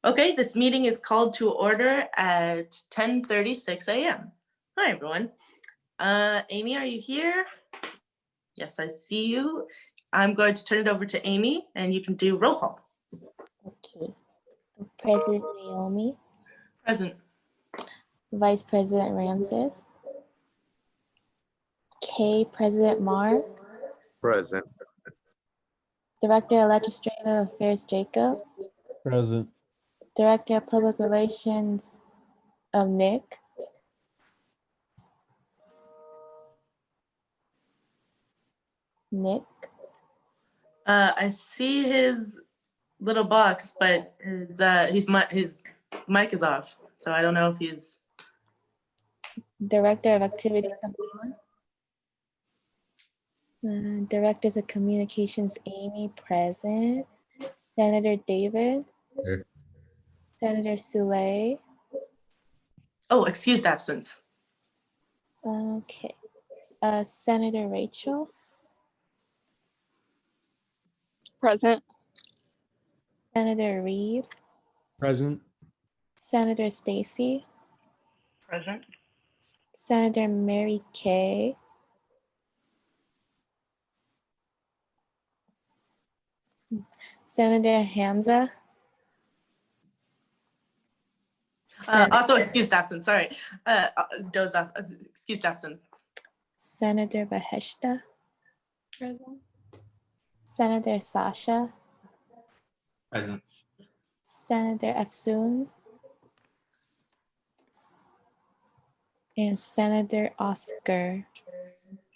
Okay, this meeting is called to order at 10:36 a.m. Hi, everyone. Amy, are you here? Yes, I see you. I'm going to turn it over to Amy, and you can do roll call. Okay. President Naomi, Present. Vice President Ramses, K. President Mark, Present. Director of Legislative Affairs Jacob, Present. Director of Public Relations Nick, I see his little box, but his mic is off, so I don't know if he's. Director of Activities Directors of Communications Amy, present. Senator David, Here. Senator Soule. Oh, excused absence. Okay. Senator Rachel, Present. Senator Reed, Present. Senator Stacy, Present. Senator Marykay, Senator Hamza, Also excused absence, sorry. Dozed off, excused absence. Senator Beheshta, Present. Senator Sasha, Present. Senator Efsoon, and Senator Oscar.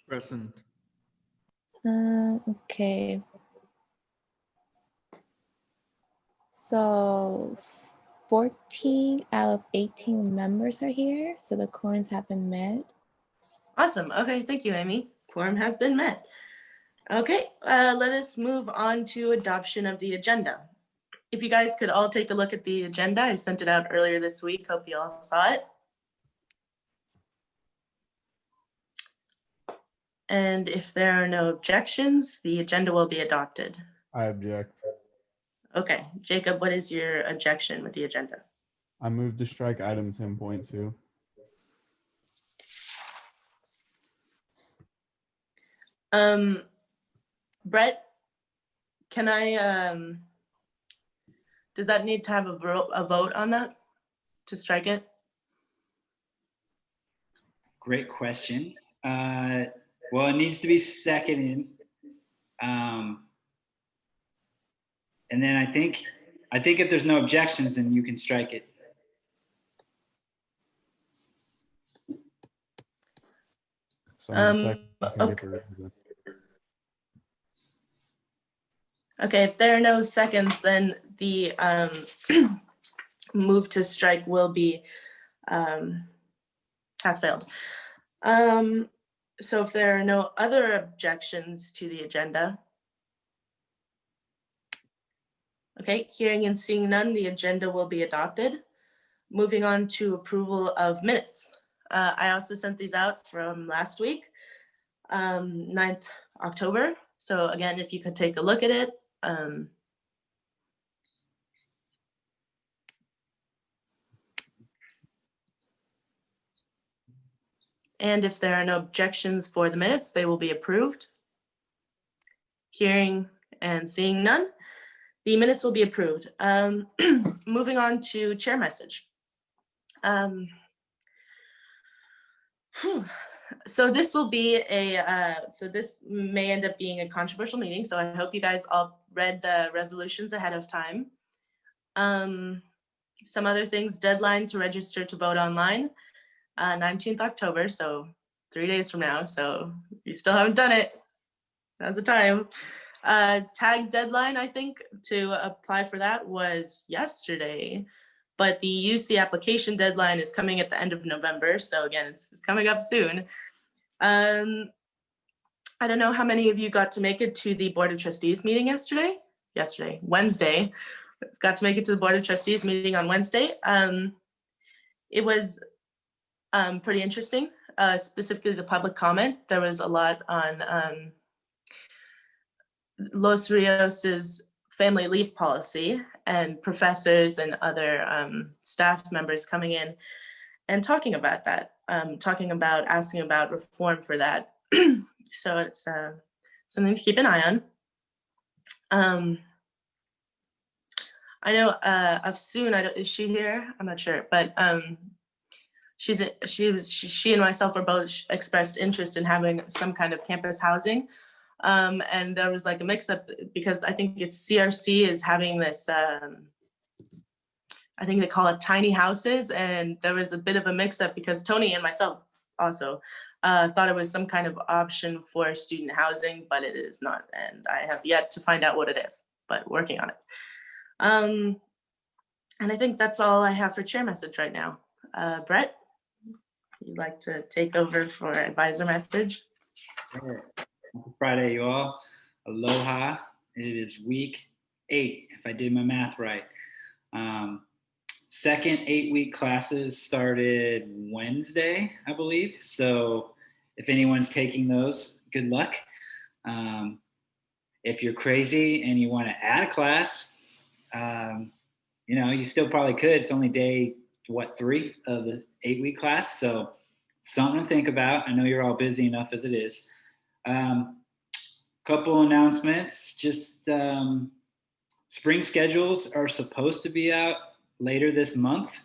Present. Okay. So 14 out of 18 members are here, so the quorums have been met. Awesome. Okay, thank you, Amy. Quorum has been met. Okay, let us move on to adoption of the agenda. If you guys could all take a look at the agenda, I sent it out earlier this week. Hope you all saw it. And if there are no objections, the agenda will be adopted. I object. Okay, Jacob, what is your objection with the agenda? I move to strike item 10.2. Brett, can I, does that need to have a vote on that to strike it? Great question. Well, it needs to be seconded. And then I think if there's no objections, then you can strike it. Okay, if there are no seconds, then the move to strike will be has failed. So if there are no other objections to the agenda, okay, hearing and seeing none, the agenda will be adopted. Moving on to approval of minutes. I also sent these out from last week, 9th October. So again, if you could take a look at it. And if there are no objections for the minutes, they will be approved. Hearing and seeing none, the minutes will be approved. Moving on to chair message. So this will be so this may end up being a controversial meeting. So I hope you guys all read the resolutions ahead of time. Some other things: deadline to register to vote online, 19th October, so 3 days from now. So if you still haven't done it, now's the time. Tag deadline, I think, to apply for that was yesterday, but the UC application deadline is coming at the end of November. So again, it's coming up soon. I don't know how many of you got to make it to the Board of Trustees meeting Wednesday. Got to make it to the Board of Trustees meeting on Wednesday. It was pretty interesting, specifically the public comment. There was a lot on Los Rios's family leave policy, and professors and other staff members coming in and talking about that, asking about reform for that. So it's something to keep an eye on. I know Afsoon, is she here? I'm not sure, but she and myself were both expressed interest in having some kind of campus housing. And there was like a mix up because I think it's CRC is having this, I think they call it tiny houses. And there was a bit of a mix up because Tony and myself also thought it was some kind of option for student housing, but it is not. And I have yet to find out what it is, but working on it. And I think that's all I have for chair message right now. Brett, you'd like to take over for advisor message? Sure. Happy Friday, you all. Aloha. It is week 8, if I did my math right. Second 8-week classes started Wednesday, I believe. So if anyone's taking those, good luck. If you're crazy and you want to add a class, you still probably could. It's only day, 3 of the 8-week class. So something to think about. I know you're all busy enough as it is. Couple announcements, just spring schedules are supposed to be out later this month.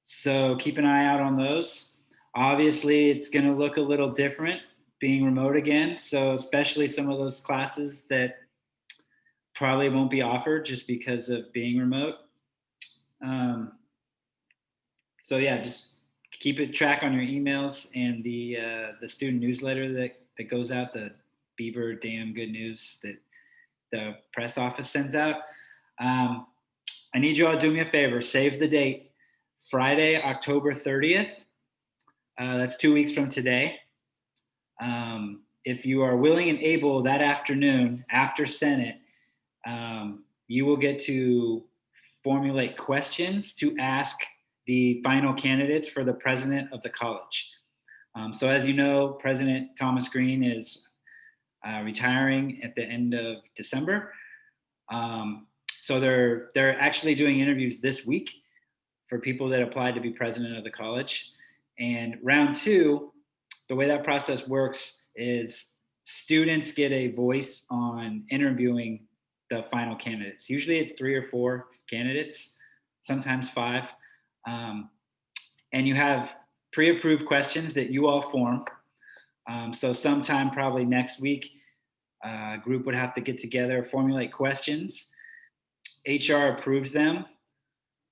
So keep an eye out on those. Obviously, it's going to look a little different being remote again. So especially some of those classes that probably won't be offered just because of being remote. So yeah, just keep it track on your emails and the student newsletter that goes out, the Beaver Dam Good News that the press office sends out. I need you all to do me a favor, save the date, Friday, October 30th. That's 2 weeks from today. If you are willing and able that afternoon after Senate, you will get to formulate questions to ask the final candidates for the president of the college. So as you know, President Thomas Green is retiring at the end of December. So they're actually doing interviews this week for people that applied to be president of the college. And round 2, the way that process works is students get a voice on interviewing the final candidates. Usually it's 3 or 4 candidates, sometimes 5. And you have pre-approved questions that you all form. So sometime probably next week, a group would have to get together, formulate questions. HR approves them.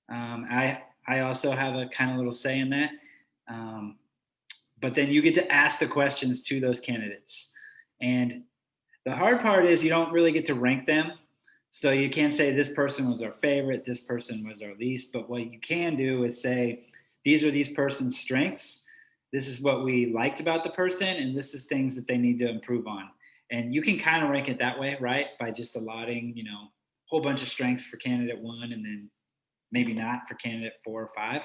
I also have a kind of little say in that. But then you get to ask the questions to those candidates. And the hard part is you don't really get to rank them. So you can't say this person was our favorite, this person was our least. But what you can do is say, these are these person's strengths. This is what we liked about the person, and this is things that they need to improve on. And you can kind of rank it that way, right? By just allotting, a whole bunch of strengths for candidate 1 and then maybe not for candidate 4 or 5.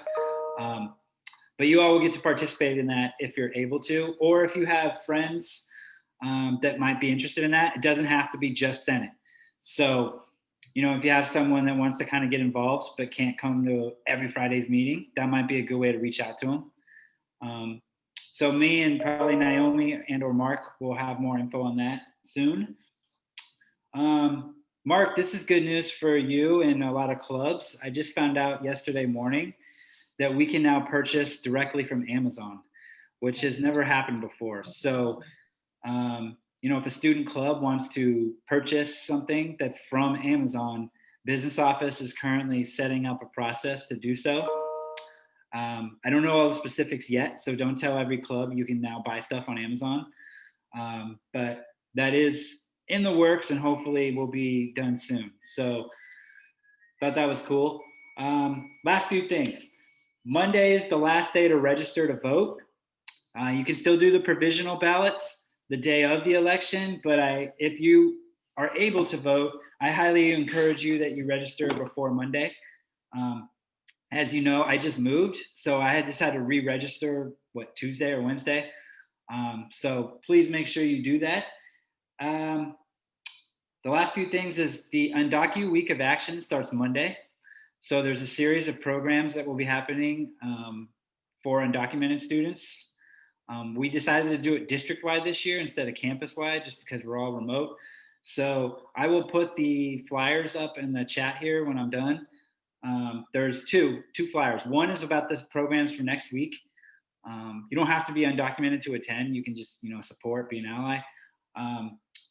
But you all will get to participate in that if you're able to, or if you have friends that might be interested in that. It doesn't have to be just Senate. So, if you have someone that wants to kind of get involved but can't come to every Friday's meeting, that might be a good way to reach out to them. So me and probably Naomi and or Mark will have more info on that soon. Mark, this is good news for you and a lot of clubs. I just found out yesterday morning that we can now purchase directly from Amazon, which has never happened before. So, if a student club wants to purchase something that's from Amazon, Business Office is currently setting up a process to do so. I don't know all the specifics yet, so don't tell every club you can now buy stuff on Amazon. But that is in the works and hopefully will be done soon. So thought that was cool. Last few things. Monday is the last day to register to vote. You can still do the provisional ballots the day of the election, but if you are able to vote, I highly encourage you that you register before Monday. As you know, I just moved, so I just had to re-register, Tuesday or Wednesday. So please make sure you do that. The The last few things is the Undocu Week of Action starts Monday. So there's a series of programs that will be happening for undocumented students. We decided to do it district-wide this year instead of campus-wide, just because we're all remote. So I will put the flyers up in the chat here when I'm done. There's two flyers. One is about the programs for next week. You don't have to be undocumented to attend. You can just, support, be an ally.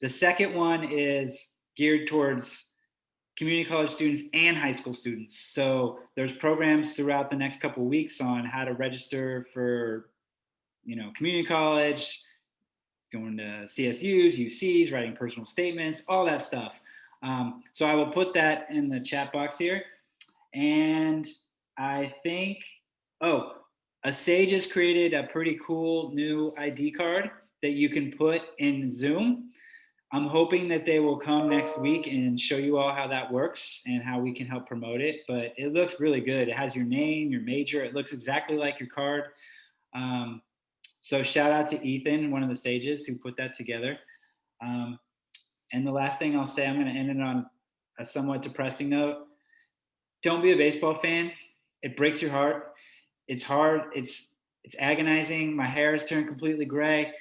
The second one is geared towards community college students and high school students. So there's programs throughout the next couple of weeks on how to register for, community college, going to CSUs, UCs, writing personal statements, all that stuff. So I will put that in the chat box here. And I think, a Sage has created a pretty cool new ID card that you can put in Zoom. I'm hoping that they will come next week and show you all how that works and how we can help promote it. But it looks really good. It has your name, your major. It looks exactly like your card. So shout out to Ethan, one of the Sages who put that together. And the last thing I'll say, I'm going to end it on a somewhat depressing note. Don't be a baseball fan. It breaks your heart. It's hard. It's agonizing. My hair has turned completely gray.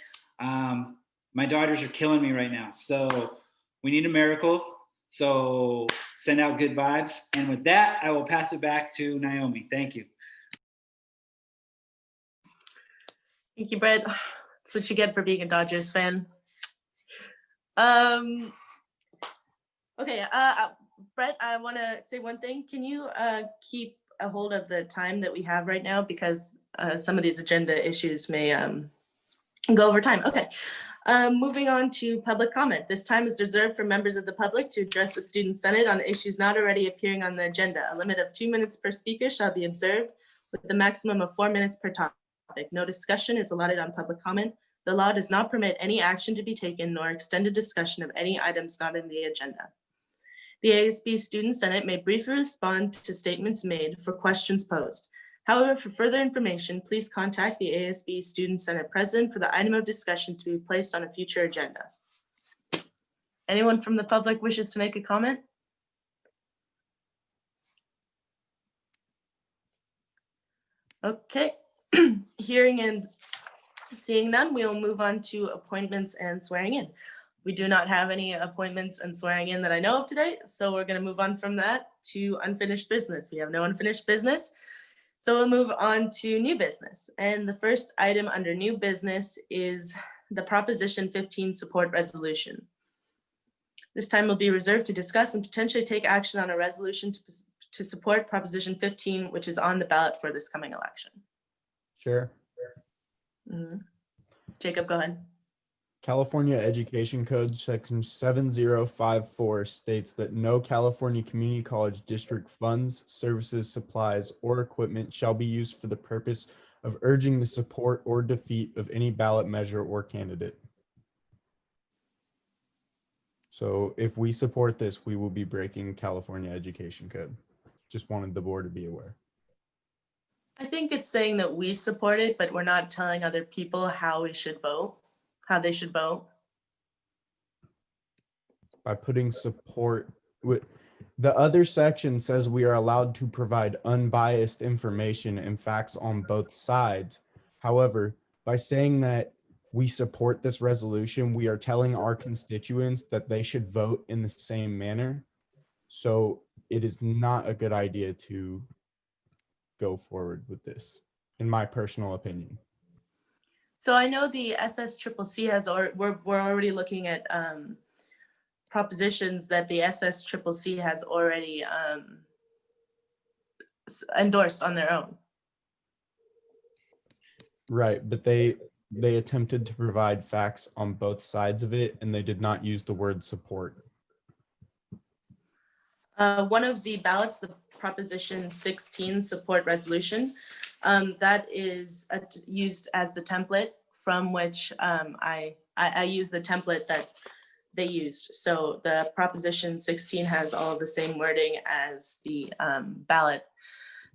My daughters are killing me right now. So we need a miracle. So send out good vibes. And with that, I will pass it back to Naomi. Thank you. Thank you, Brett. That's what you get for being a Dodgers fan. Okay, Brett, I want to say one thing. Can you keep a hold of the time that we have right now? Because some of these agenda issues may go over time. Okay, moving on to public comment. This time is reserved for members of the public to address the Student Senate on issues not already appearing on the agenda. A limit of 2 minutes per speaker shall be observed with a maximum of 4 minutes per topic. No discussion is allotted on public comment. The law does not permit any action to be taken nor extended discussion of any items not in the agenda. The ASB Student Senate may briefly respond to statements made for questions posed. However, for further information, please contact the ASB Student Senate President for the item of discussion to be placed on a future agenda. Anyone from the public wishes to make a comment? Okay, hearing and seeing none, we will move on to appointments and swearing in. We do not have any appointments and swearing in that I know of today, so we're going to move on from that to unfinished business. We have no unfinished business, so we'll move on to new business. And the first item under new business is the Proposition 15 support resolution. This time will be reserved to discuss and potentially take action on a resolution to support Proposition 15, which is on the ballot for this coming election. Sure. Jacob, go ahead. California Education Code Section 7054 states that no California Community College District funds, services, supplies, or equipment shall be used for the purpose of urging the support or defeat of any ballot measure or candidate. So if we support this, we will be breaking California Education Code. Just wanted the board to be aware. I think it's saying that we support it, but we're not telling other people how we should vote, how they should vote. By putting support with the other section says we are allowed to provide unbiased information and facts on both sides. However, by saying that we support this resolution, we are telling our constituents that they should vote in the same manner. So it is not a good idea to go forward with this, in my personal opinion. So I know the SSCCC has, or we're already looking at propositions that the SSCCC has already endorsed on their own. Right, but they attempted to provide facts on both sides of it, and they did not use the word support. One of the ballots, the Proposition 16 support resolution, that is used as the template from which I use the template that they used. So the Proposition 16 has all the same wording as the ballot,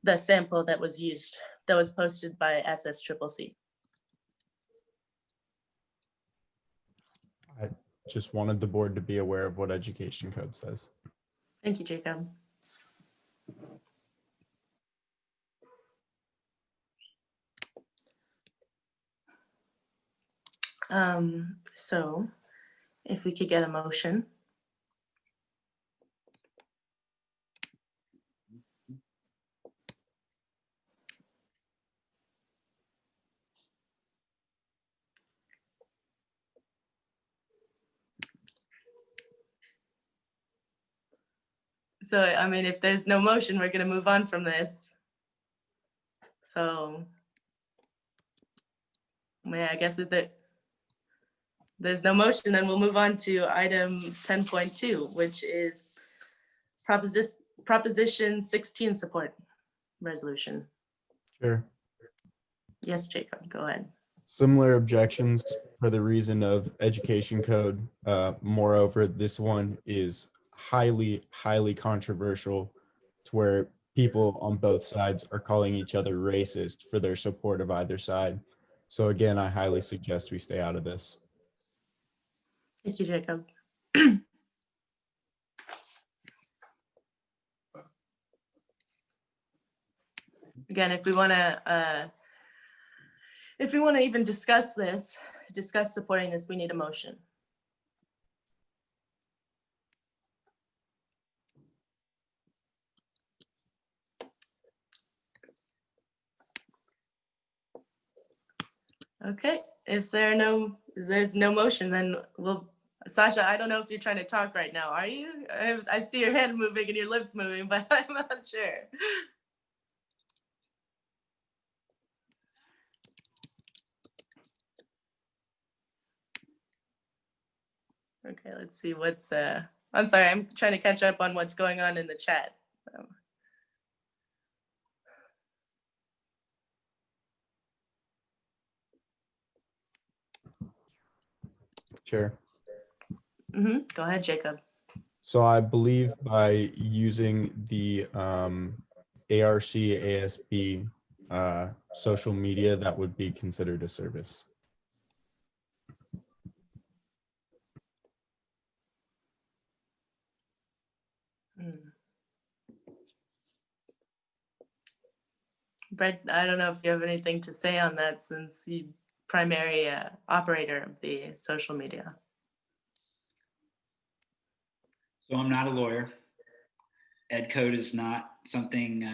the sample that was used, that was posted by SSCCC. Just wanted the board to be aware of what education code says. Thank you, Jacob. So if we could get a motion. So, I mean, if there's no motion, we're gonna move on from this. So, yeah, I guess if there's no motion, then we'll move on to item 10.2, which is Proposition 16 support resolution. Sure. Yes, Jacob, go ahead. Similar objections for the reason of education code. Moreover, this one is highly controversial to where people on both sides are calling each other racist for their support of either side. So again, I highly suggest we stay out of this. Thank you, Jacob. Again, if we want to even discuss supporting this, we need a motion. Okay, if there's no motion, then Sasha, I don't know if you're trying to talk right now. Are you? I see your hand moving and your lips moving, but I'm not sure. Okay, let's see what's, I'm sorry, I'm trying to catch up on what's going on in the chat. Sure. Go ahead, Jacob. So I believe by using the ARC, ASB social media, that would be considered a service. Brett, I don't know if you have anything to say on that since you primary operator of the social media. So I'm not a lawyer. Ed code is not something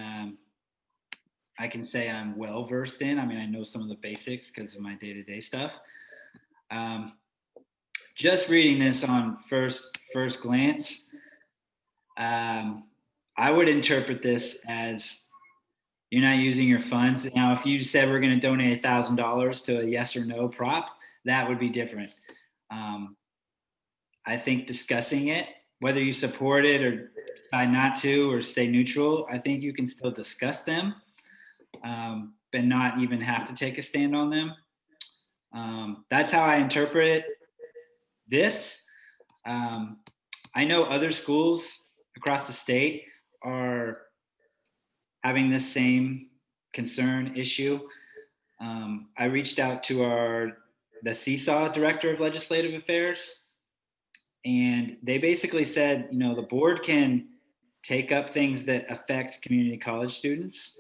I can say I'm well versed in. I mean, I know some of the basics because of my day-to-day stuff. Just reading this on first glance, I would interpret this as you're not using your funds. Now, if you said we're going to donate $1,000 to a yes or no prop, that would be different. I think discussing it, whether you support it or decide not to or stay neutral, I think you can still discuss them, but not even have to take a stand on them. That's how I interpret this. I know other schools across the state are having this same concern issue. I reached out to the Seesaw Director of Legislative Affairs, and they basically said, you know, the board can take up things that affect community college students.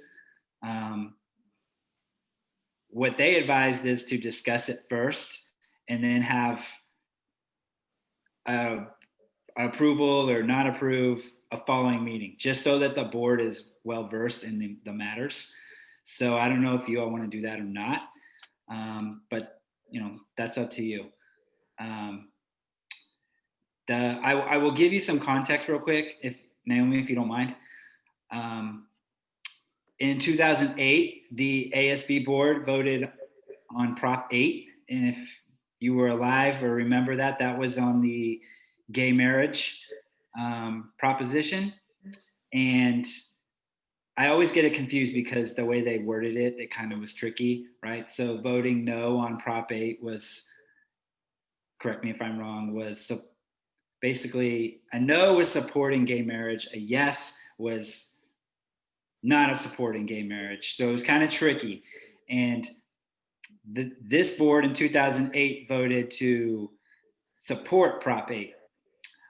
What they advised is to discuss it first and then have approval or not approve a following meeting, just so that the board is well versed in the matters. So I don't know if you all want to do that or not, but you know, that's up to you. I will give you some context real quick, if Naomi, if you don't mind. In 2008, the ASB board voted on Prop 8, and if you were alive or remember that, that was on the gay marriage proposition. And I always get it confused because the way they worded it, it kind of was tricky, right? So voting no on Prop 8 was, correct me if I'm wrong, was basically a no was supporting gay marriage, a yes was not supporting gay marriage. So it was kind of tricky. And this board in 2008 voted to support Prop 8.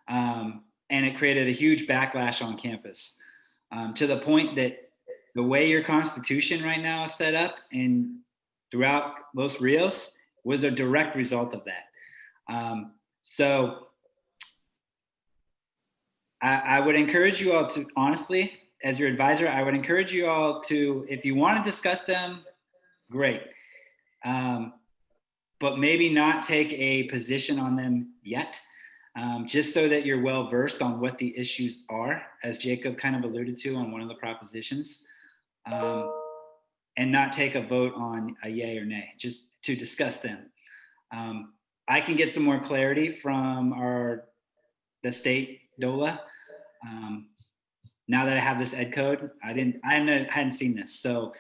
And it created a huge backlash on campus, to the point that the way your constitution right now is set up and throughout Los Rios was a direct result of that. So I would encourage you all to, honestly, as your advisor, I would encourage you all to, if you want to discuss them, great. But maybe not take a position on them yet, just so that you're well versed on what the issues are, as Jacob kind of alluded to on one of the propositions, and not take a vote on a yay or nay, just to discuss them. I can get some more clarity from the state DOLA. Now that I have this ed code, I hadn't seen this, so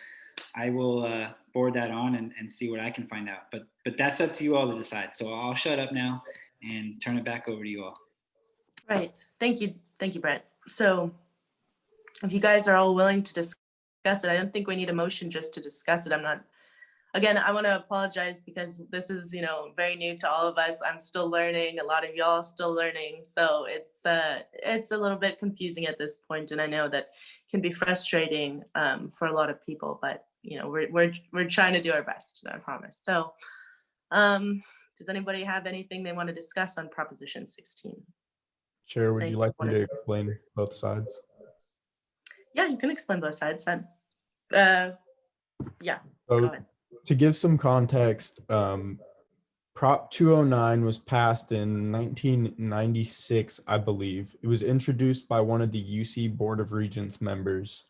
I will forward that on and see what I can find out. But that's up to you all to decide. So I'll shut up now and turn it back over to you all. Right. Thank you, Brett. So if you guys are all willing to discuss it, I don't think we need a motion just to discuss it. Again, I want to apologize because this is, very new to all of us. I'm still learning. A lot of y'all still learning. So it's a little bit confusing at this point, and I know that can be frustrating for a lot of people. But we're trying to do our best, I promise. So, does anybody have anything they want to discuss on Proposition 16? Chair, would you like me to explain both sides? Yeah, you can explain both sides. Yeah. So, go ahead. To give some context, Prop 209 was passed in 1996, I believe. It was introduced by one of the UC Board of Regents members,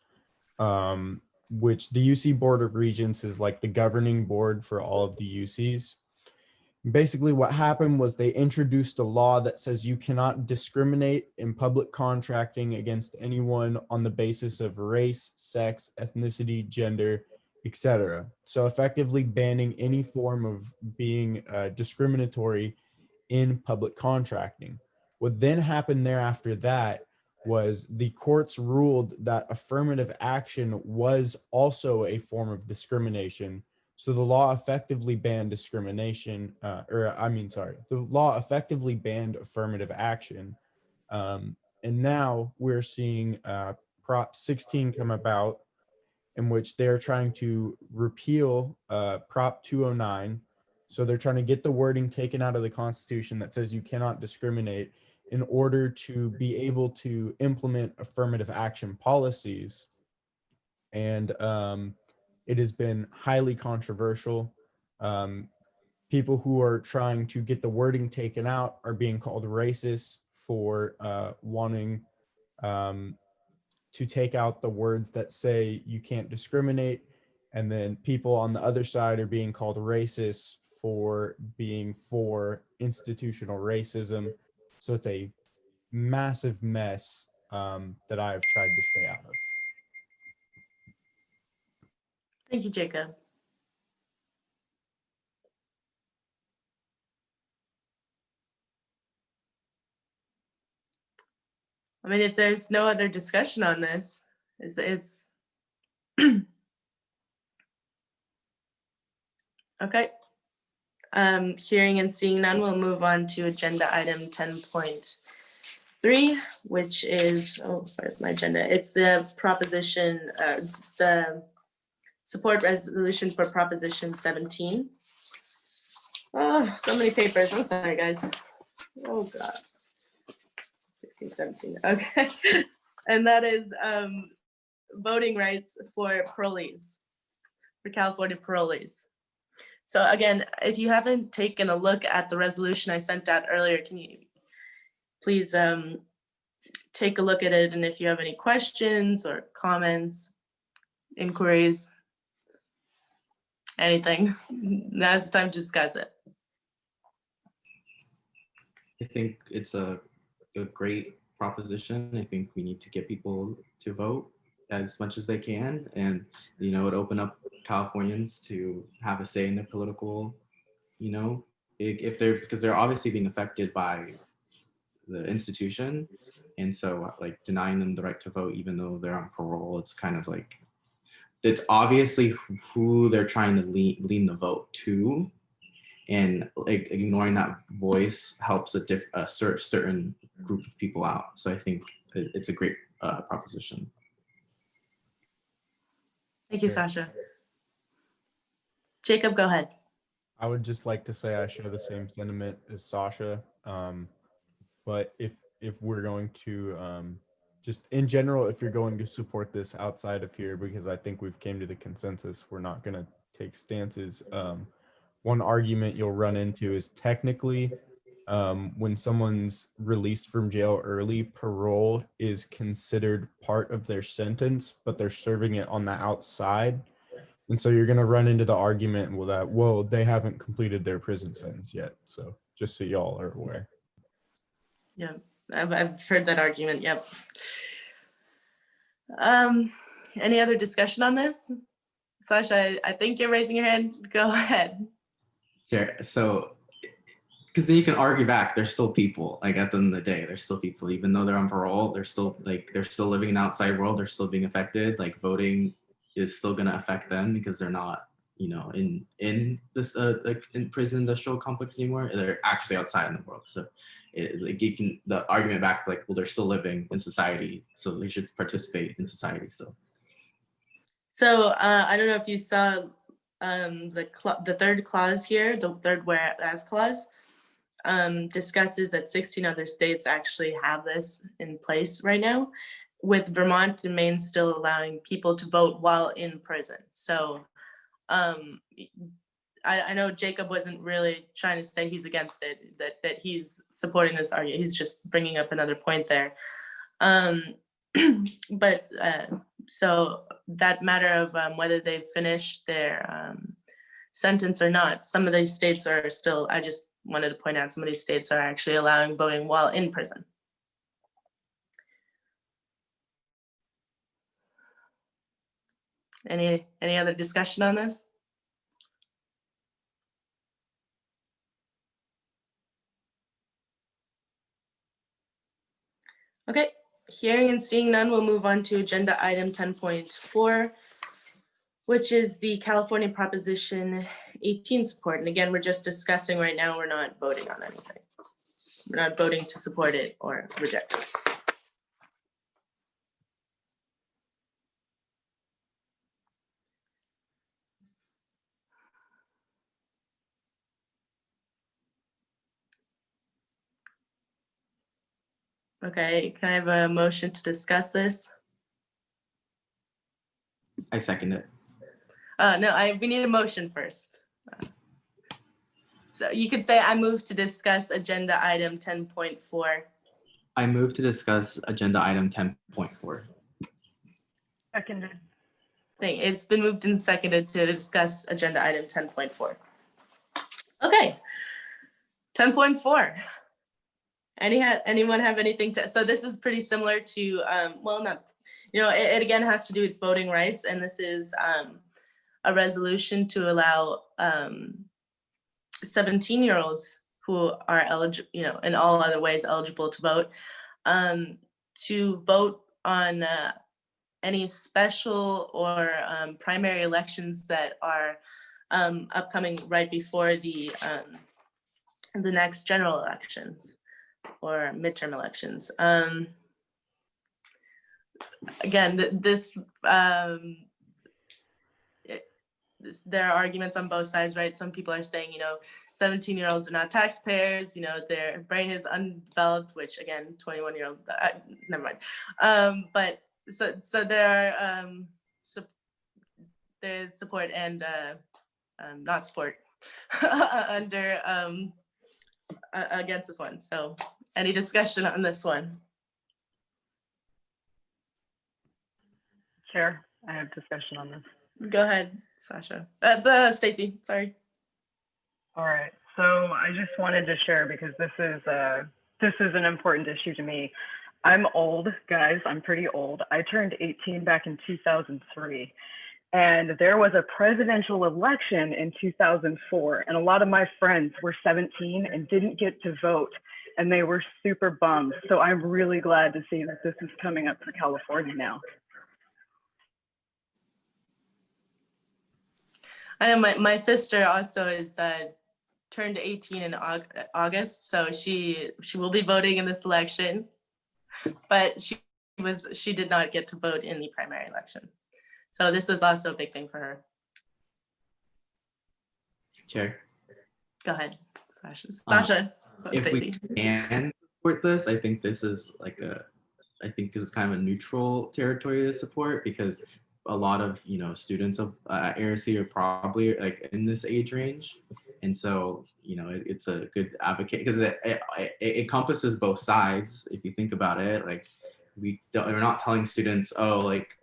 which the UC Board of Regents is like the governing board for all of the UCs. Basically, what happened was they introduced a law that says you cannot discriminate in public contracting against anyone on the basis of race, sex, ethnicity, gender, etc. So effectively banning any form of being discriminatory in public contracting. What then happened thereafter that was the courts ruled that affirmative action was also a form of discrimination. So the law effectively banned discrimination, the law effectively banned affirmative action. And now we're seeing Prop 16 come about, in which they're trying to repeal Prop 209. So they're trying to get the wording taken out of the Constitution that says you cannot discriminate in order to be able to implement affirmative action policies. And it has been highly controversial. People who are trying to get the wording taken out are being called racist for wanting to take out the words that say you can't discriminate. And then people on the other side are being called racist for being for institutional racism. So it's a massive mess that I've tried to stay out of. Thank you, Jacob. I mean, if there's no other discussion on this, is okay. Hearing and seeing none, we'll move on to agenda item 10.3, which is, where's my agenda? It's the proposition, the support resolution for Proposition 17. Oh, so many papers. I'm sorry, guys. Oh, God. 16, 17. Okay. And that is voting rights for parolees, for California parolees. So again, if you haven't taken a look at the resolution I sent out earlier, can you please take a look at it? And if you have any questions or comments, inquiries, anything, now's the time to discuss it. I think it's a great proposition. I think we need to get people to vote as much as they can, and it open up Californians to have a say in the political, if they're, because they're obviously being affected by the institution, and so like denying them the right to vote even though they're on parole, it's kind of like, it's obviously who they're trying to lean the vote to, and like ignoring that voice helps a certain group of people out. So I think it's a great proposition. Thank you, Sasha. Jacob, go ahead. I would just like to say I share the same sentiment as Sasha. But if we're going to just in general, if you're going to support this outside of here, because I think we've came to the consensus, we're not going to take stances. One argument you'll run into is technically when someone's released from jail early, parole is considered part of their sentence, but they're serving it on the outside. And so you're going to run into the argument, well, they haven't completed their prison sentence yet. So just so y'all are aware. Yeah, I've heard that argument. Yep. Any other discussion on this? Sasha, I think you're raising your hand. Go ahead. Sure. So, because then you can argue back, there's still people, like at the end of the day, there's still people, even though they're on parole, they're still living in the outside world, they're still being affected. Like voting is still going to affect them because they're not, in this like in prison industrial complex anymore. They're actually outside in the world. So it's like you can the argument back like, well, they're still living in society, so they should participate in society still. So I don't know if you saw the third clause here, the third whereas clause discusses that 16 other states actually have this in place right now, with Vermont and Maine still allowing people to vote while in prison. So I know Jacob wasn't really trying to say he's against it, that he's supporting this argument. He's just bringing up another point there. But so that matter of whether they've finished their sentence or not, some of these states are still, I just wanted to point out, some of these states are actually allowing voting while in prison. Any other discussion on this? Okay, hearing and seeing none, we'll move on to agenda item 10.4, which is the California Proposition 18 support. And again, we're just discussing right now, we're not voting on anything. We're not voting to support it or reject it. Okay, can I have a motion to discuss this? I second it. No, we need a motion first. So you could say I move to discuss agenda item 10.4. I move to discuss agenda item 10.4. Seconded. It's been moved and seconded to discuss agenda item 10.4. Okay, 10.4. Anyone have anything to, so this is pretty similar to, well, no, it again has to do with voting rights, and this is a resolution to allow 17-year-olds who are eligible, in all other ways eligible to vote on any special or primary elections that are upcoming right before the next general elections or midterm elections. Again, there are arguments on both sides, right? Some people are saying, 17-year-olds are not taxpayers, their brain is undeveloped, which again, 21-year-old, never mind. But so there are there's support and not support under against this one. So any discussion on this one? Chair, I have discussion on this. Go ahead, Sasha. Stacy, sorry. All right, so I just wanted to share because this is an important issue to me. I'm old, guys, I'm pretty old. I turned 18 back in 2003. And there was a presidential election in 2004. And a lot of my friends were 17 and didn't get to vote. And they were super bummed. So I'm really glad to see that this is coming up for California now. I know my sister also is turned 18 in August, so she will be voting in this election, but she did not get to vote in the primary election. So this was also a big thing for her. Chair. Go ahead, Sasha. If Stacey. we can support this, I think this is like I think this is kind of a neutral territory to support, because a lot of students of ARC are probably like in this age range, and so it's a good advocate because it encompasses both sides. If you think about it, like we're not telling students, oh, like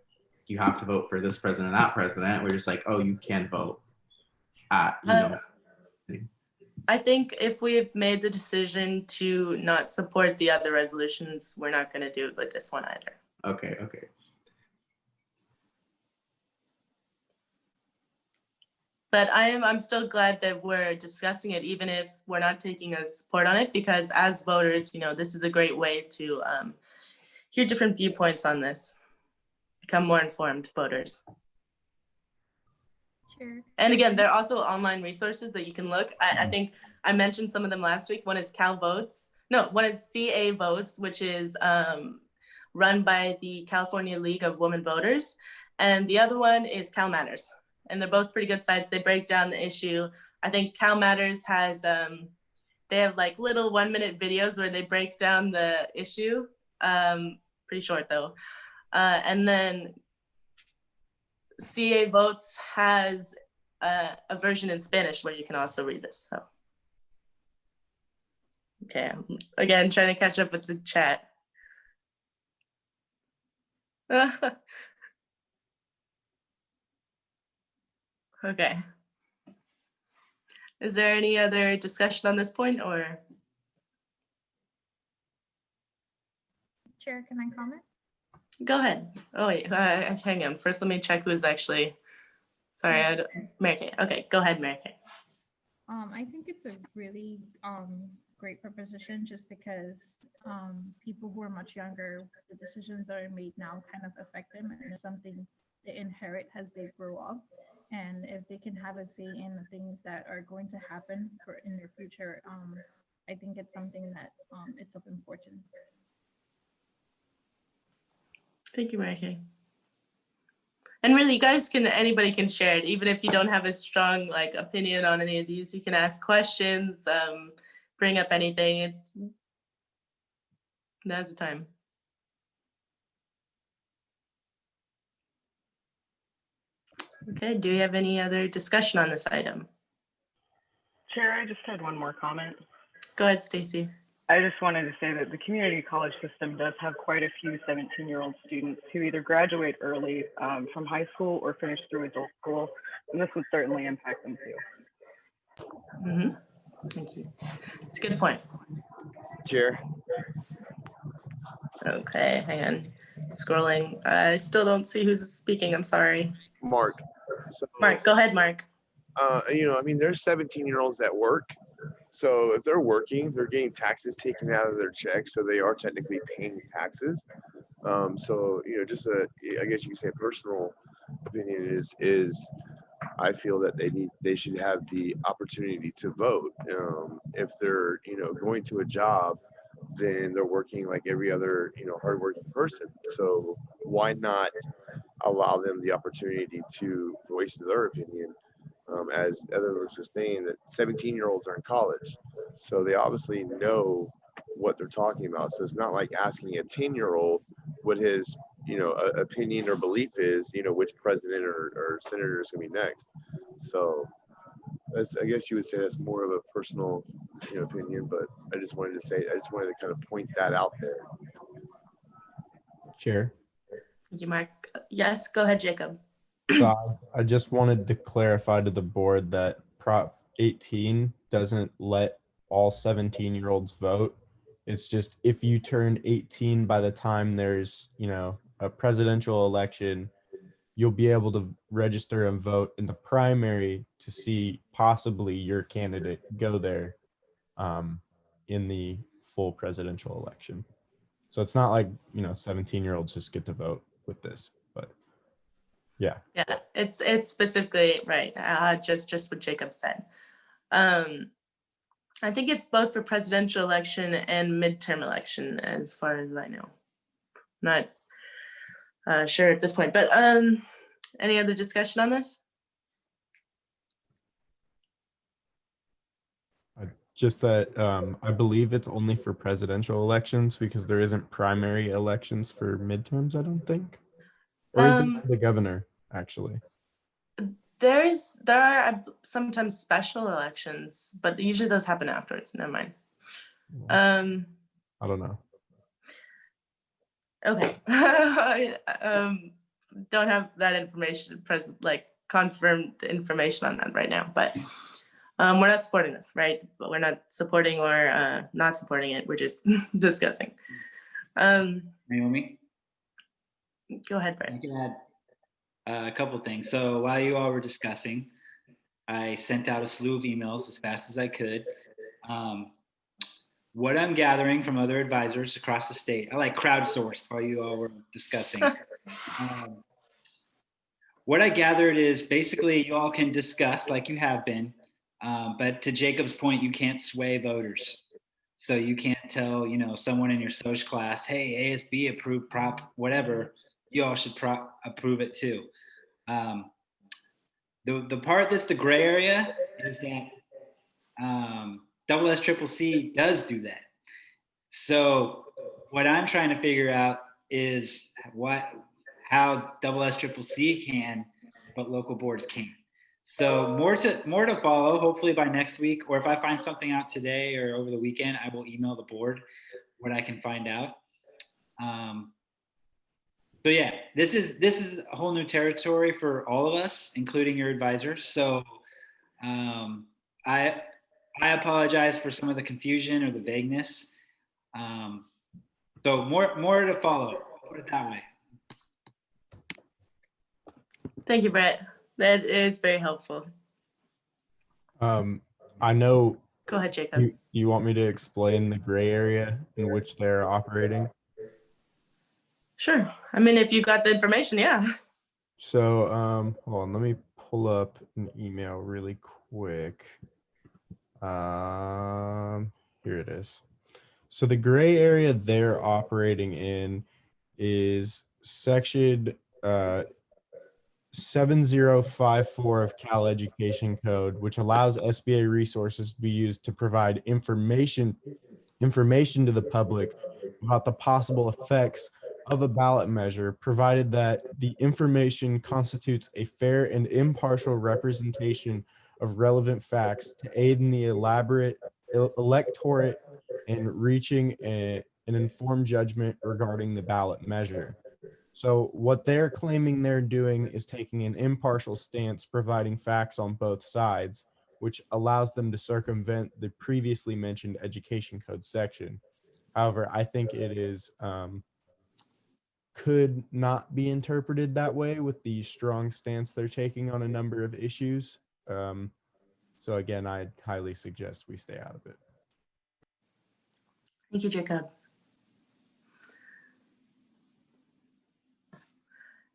you have to vote for this president, that president. We're just like, oh, you can vote at I think if we've made the decision to not support the other resolutions, we're not going to do it with this one either. Okay. But I'm still glad that we're discussing it, even if we're not taking a support on it, because as voters, this is a great way to hear different viewpoints on this, become more informed voters. Sure. And again, there are also online resources that you can look. I think I mentioned some of them last week. One is one is CA Votes, which is run by the California League of Women Voters. And the other one is Cal Matters. And they're both pretty good sites. They break down the issue. I think Cal Matters has, they have like little 1-minute videos where they break down the issue. Pretty short though. And then CA Votes has a version in Spanish where you can also read this. So, okay, again, trying to catch up with the chat. Okay. Is there any other discussion on this point, or? Chair, can I comment? Go ahead. Oh wait, hang on. First, let me check who's actually. Sorry, Marykay. Okay, go ahead, Marykay. I think it's a really great proposition, just because people who are much younger, the decisions that are made now kind of affect them, and it's something they inherit as they grow up. And if they can have a say in the things that are going to happen in their future, I think it's something that it's of importance. Thank you, Marykay. And really, you guys anybody can share it, even if you don't have a strong opinion on any of these. You can ask questions, bring up anything. Now's the time. Okay, do we have any other discussion on this item? Chair, I just had one more comment. Go ahead, Stacey. I just wanted to say that the community college system does have quite a few 17-year-old students who either graduate early from high school or finish through adult school, and this would certainly impact them too. Thank you. It's a good point. Chair. Okay, hang on. I'm scrolling. I still don't see who's speaking. I'm sorry. Mark. So, Mark, go ahead, Mark. there's 17-year-olds that work. So if they're working, they're getting taxes taken out of their check, so they are technically paying taxes. I guess you could say a personal opinion is I feel that they should have the opportunity to vote. If they're going to a job, then they're working like every other hardworking person. So why not allow them the opportunity to voice their opinion? As Evan was just saying, that 17-year-olds are in college, so they obviously know what they're talking about. So it's not like asking a 10-year-old what his opinion or belief is, which president or senator is going to be next. So I guess you would say that's more of a personal opinion, but I just wanted to kind of point that out there. Chair. Thank you, Mark. Yes, go ahead, Jacob. So I just wanted to clarify to the board that Prop 18 doesn't let all 17-year-olds vote. It's just if you turn 18 by the time there's, a presidential election, you'll be able to register and vote in the primary to see possibly your candidate go there in the full presidential election. So it's not like, 17-year-olds just get to vote with this, but yeah. It's specifically right. Just what Jacob said. I think it's both for presidential election and midterm election, as far as I know. Not sure at this point, but any other discussion on this? Just that I believe it's only for presidential elections because there isn't primary elections for midterms, I don't think. Or is the governor, actually? There are sometimes special elections, but usually those happen afterwards. Never mind. I don't know. Okay. Don't have that information present, like confirmed information on that right now, but we're not supporting this, right? But we're not supporting or not supporting it. We're just discussing. Naomi? Go ahead, I Brett. can add a couple things. So while you all were discussing, I sent out a slew of emails as fast as I could. What I'm gathering from other advisors across the state, I like crowdsourced while you all were discussing. What I gathered is basically you all can discuss like you have been, but to Jacob's point, you can't sway voters. So you can't tell, someone in your social class, hey, ASB approved prop, whatever, you all should approve it too. The part that's the gray area is that SSCCC does do that. So what I'm trying to figure out is how SSCCC can, but local boards can't. So more to follow, hopefully by next week, or if I find something out today or over the weekend, I will email the board what I can find out. So yeah, this is a whole new territory for all of us, including your advisors. So I apologize for some of the confusion or the vagueness. So more to follow, put it that way. Thank you, Brett. That is very helpful. I know. Go ahead, Jacob. You want me to explain the gray area in which they're operating? Sure. I mean, if you got the information, yeah. So, hold on, let me pull up an email really quick. Here it is. So the gray area they're operating in is section 7054 of Cal Education Code, which allows SBA resources to be used to provide information to the public about the possible effects of a ballot measure, provided that the information constitutes a fair and impartial representation of relevant facts to aid in the elaborate electorate in reaching an informed judgment regarding the ballot measure. So what they're claiming they're doing is taking an impartial stance, providing facts on both sides, which allows them to circumvent the previously mentioned education code section. However, I think it is could not be interpreted that way with the strong stance they're taking on a number of issues. So again, I'd highly suggest we stay out of it. Thank you, Jacob.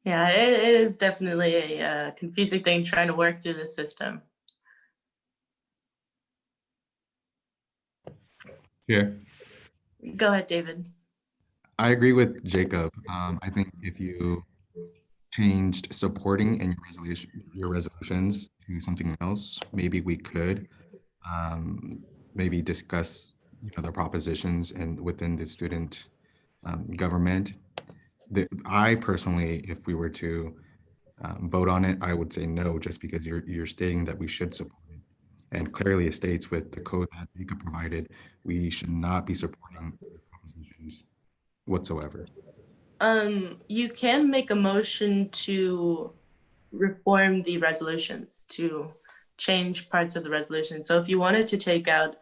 Yeah, it is definitely a confusing thing trying to work through the system. Yeah. Go ahead, David. I agree with Jacob. I think if you changed supporting in your resolutions to something else, maybe we could maybe discuss the propositions and within the student government. I personally, if we were to vote on it, I would say no, just because you're stating that we should support it. And clearly it states with the code that Jacob provided, we should not be supporting propositions whatsoever. You can make a motion to reform the resolutions, to change parts of the resolution. So if you wanted to take out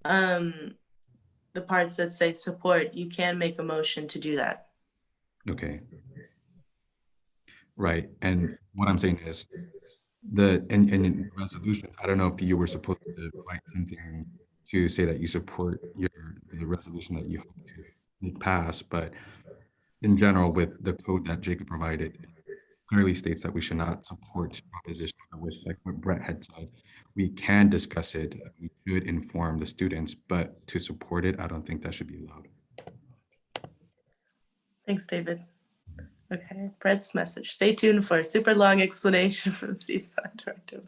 the parts that say support, you can make a motion to do that. Okay. Right. And what I'm saying is in resolutions, I don't know if you were supposed to write something to say that you support the resolution that you hope to make pass, but in general, with the code that Jacob provided, clearly states that we should not support proposition, which, like what Brett had said, we can discuss it. We should inform the students, but to support it, I don't think that should be allowed. Thanks, David. Okay, Brett's message. Stay tuned for a super long explanation from CSUN Director.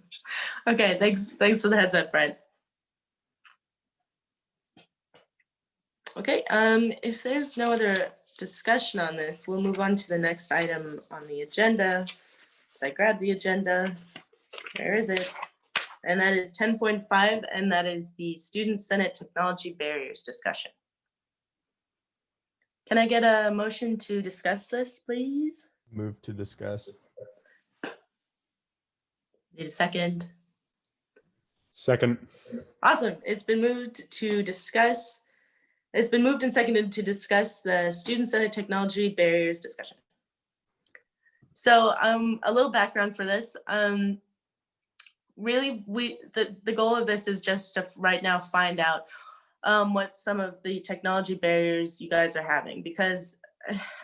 Okay, thanks for the heads up, Brett. Okay, if there's no other discussion on this, we'll move on to the next item on the agenda. So I grabbed the agenda. Where is it? And that is 10.5, and that is the Student Senate Technology Barriers discussion. Can I get a motion to discuss this, please? Move to discuss. Need a second? Second. Awesome. It's been moved and seconded to discuss the Student Senate Technology Barriers discussion. So a little background for this. Really, the goal of this is just to right now find out what some of the technology barriers you guys are having, because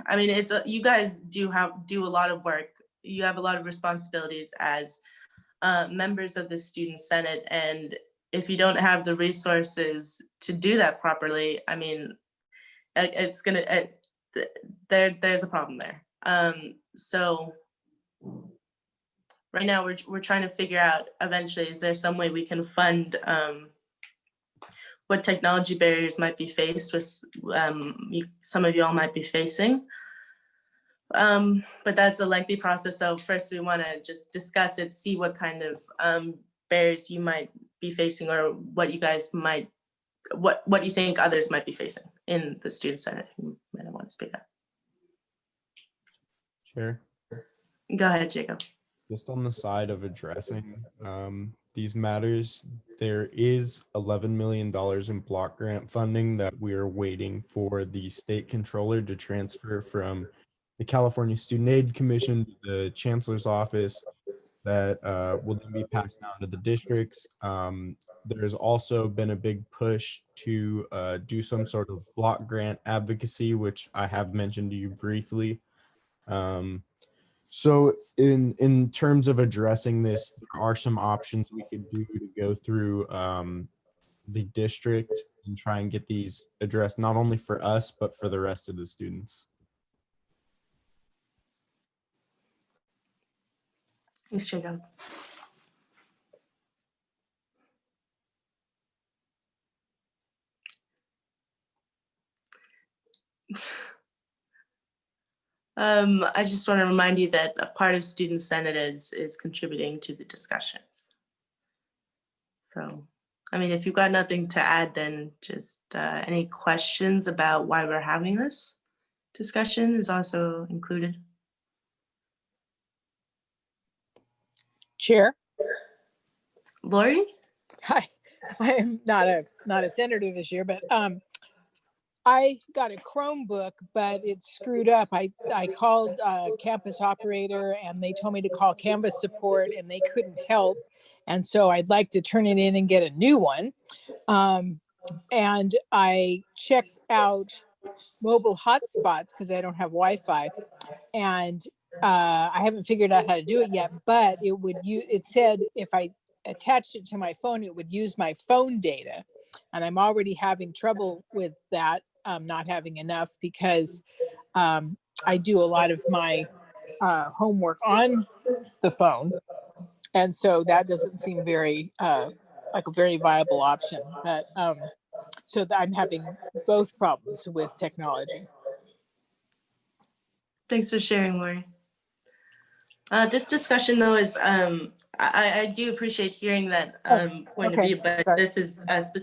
I mean, you guys do a lot of work. You have a lot of responsibilities as members of the Student Senate, and if you don't have the resources to do that properly, I mean, there's a problem there. So right now we're trying to figure out eventually, is there some way we can fund what technology barriers might be faced with, some of y'all might be facing. But that's a lengthy process. So first we want to just discuss it, see what kind of barriers you might be facing, or what you guys might, what you think others might be facing in the Student Senate. You might want to speak up. Sure. Go ahead, Jacob. Just on the side of addressing these matters, there is $11 million in block grant funding that we are waiting for the state controller to transfer from the California Student Aid Commission to the Chancellor's office, that will then be passed down to the districts. There's also been a big push to do some sort of block grant advocacy, which I have mentioned to you briefly. So in terms of addressing this, there are some options we could do to go through the district and try and get these addressed, not only for us, but for the rest of the students. Thanks, Jacob. I just want to remind you that a part of Student Senate is contributing to the discussions. So, I mean, if you've got nothing to add, then just any questions about why we're having this discussion is also included. Chair. Laurie? Hi, I am not a senator this year, but I got a Chromebook, but it's screwed up. I called campus operator and they told me to call Canvas support and they couldn't help. And so I'd like to turn it in and get a new one. And I checked out mobile hotspots because I don't have Wi-Fi. And I haven't figured out how to do it yet, but it said if I attached it to my phone, it would use my phone data. And I'm already having trouble with that, not having enough, because I do a lot of my homework on the phone. And so that doesn't seem very, like a very viable option. But so I'm having both problems with technology. Thanks for sharing, Laurie. This discussion, though, is I do appreciate hearing that point of view, but sorry. This is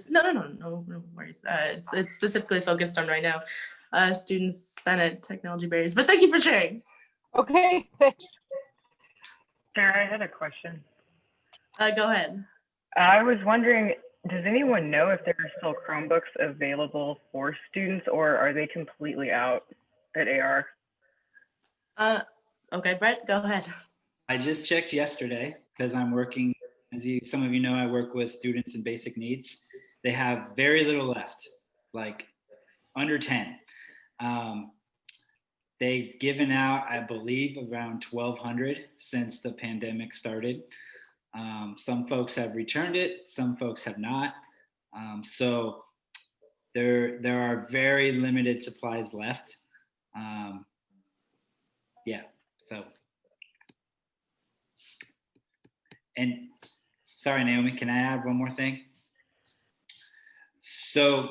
no worries. It's specifically focused on right now, Student Senate technology barriers. But thank you for sharing. Okay, thanks. Sarah, I had a question. Go ahead. I was wondering, does anyone know if there are still Chromebooks available for students, or are they completely out at AR? Okay, Brett, go ahead. I just checked yesterday because I'm working, as some of you know, I work with students in basic needs. They have very little left, like under 10. They've given out, I believe, around 1,200 since the pandemic started. Some folks have returned it, some folks have not. So there are very limited supplies left. Yeah, so. And sorry, Naomi, can I add one more thing? So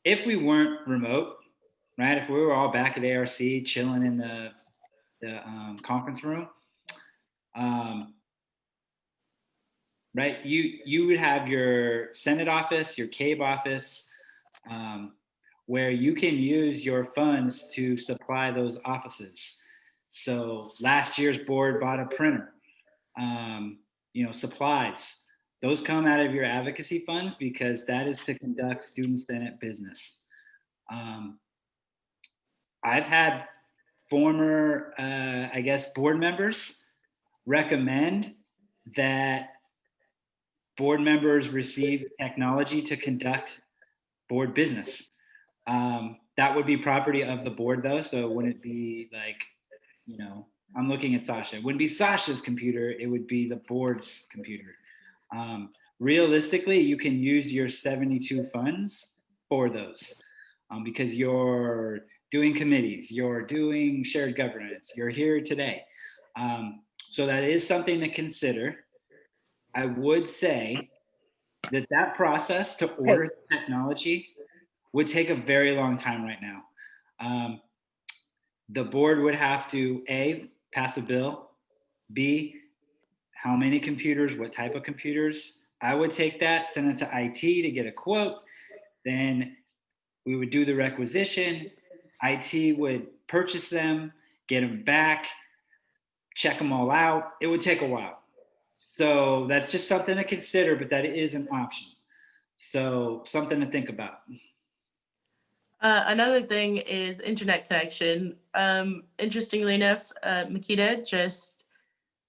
if we weren't remote, right? If we were all back at ARC chilling in the conference room, right? You would have your Senate office, your CABE office, where you can use your funds to supply those offices. So last year's board bought a printer, supplies. Those come out of your advocacy funds because that is to conduct student Senate business. I've had former, board members recommend that board members receive technology to conduct board business. That would be property of the board though, so it wouldn't be like, I'm looking at Sasha. It wouldn't be Sasha's computer, it would be the board's computer. Realistically, you can use your 72 funds for those because you're doing committees, you're doing shared governance, you're here today. So that is something to consider. I would say that process to order technology would take a very long time right now. The board would have to A, pass a bill, B, how many computers, what type of computers. I would take that, send it to IT to get a quote. Then we would do the requisition. IT would purchase them, get them back, check them all out. It would take a while. So that's just something to consider, but that is an option. So something to think about. Another thing is internet connection. Interestingly enough, Makita just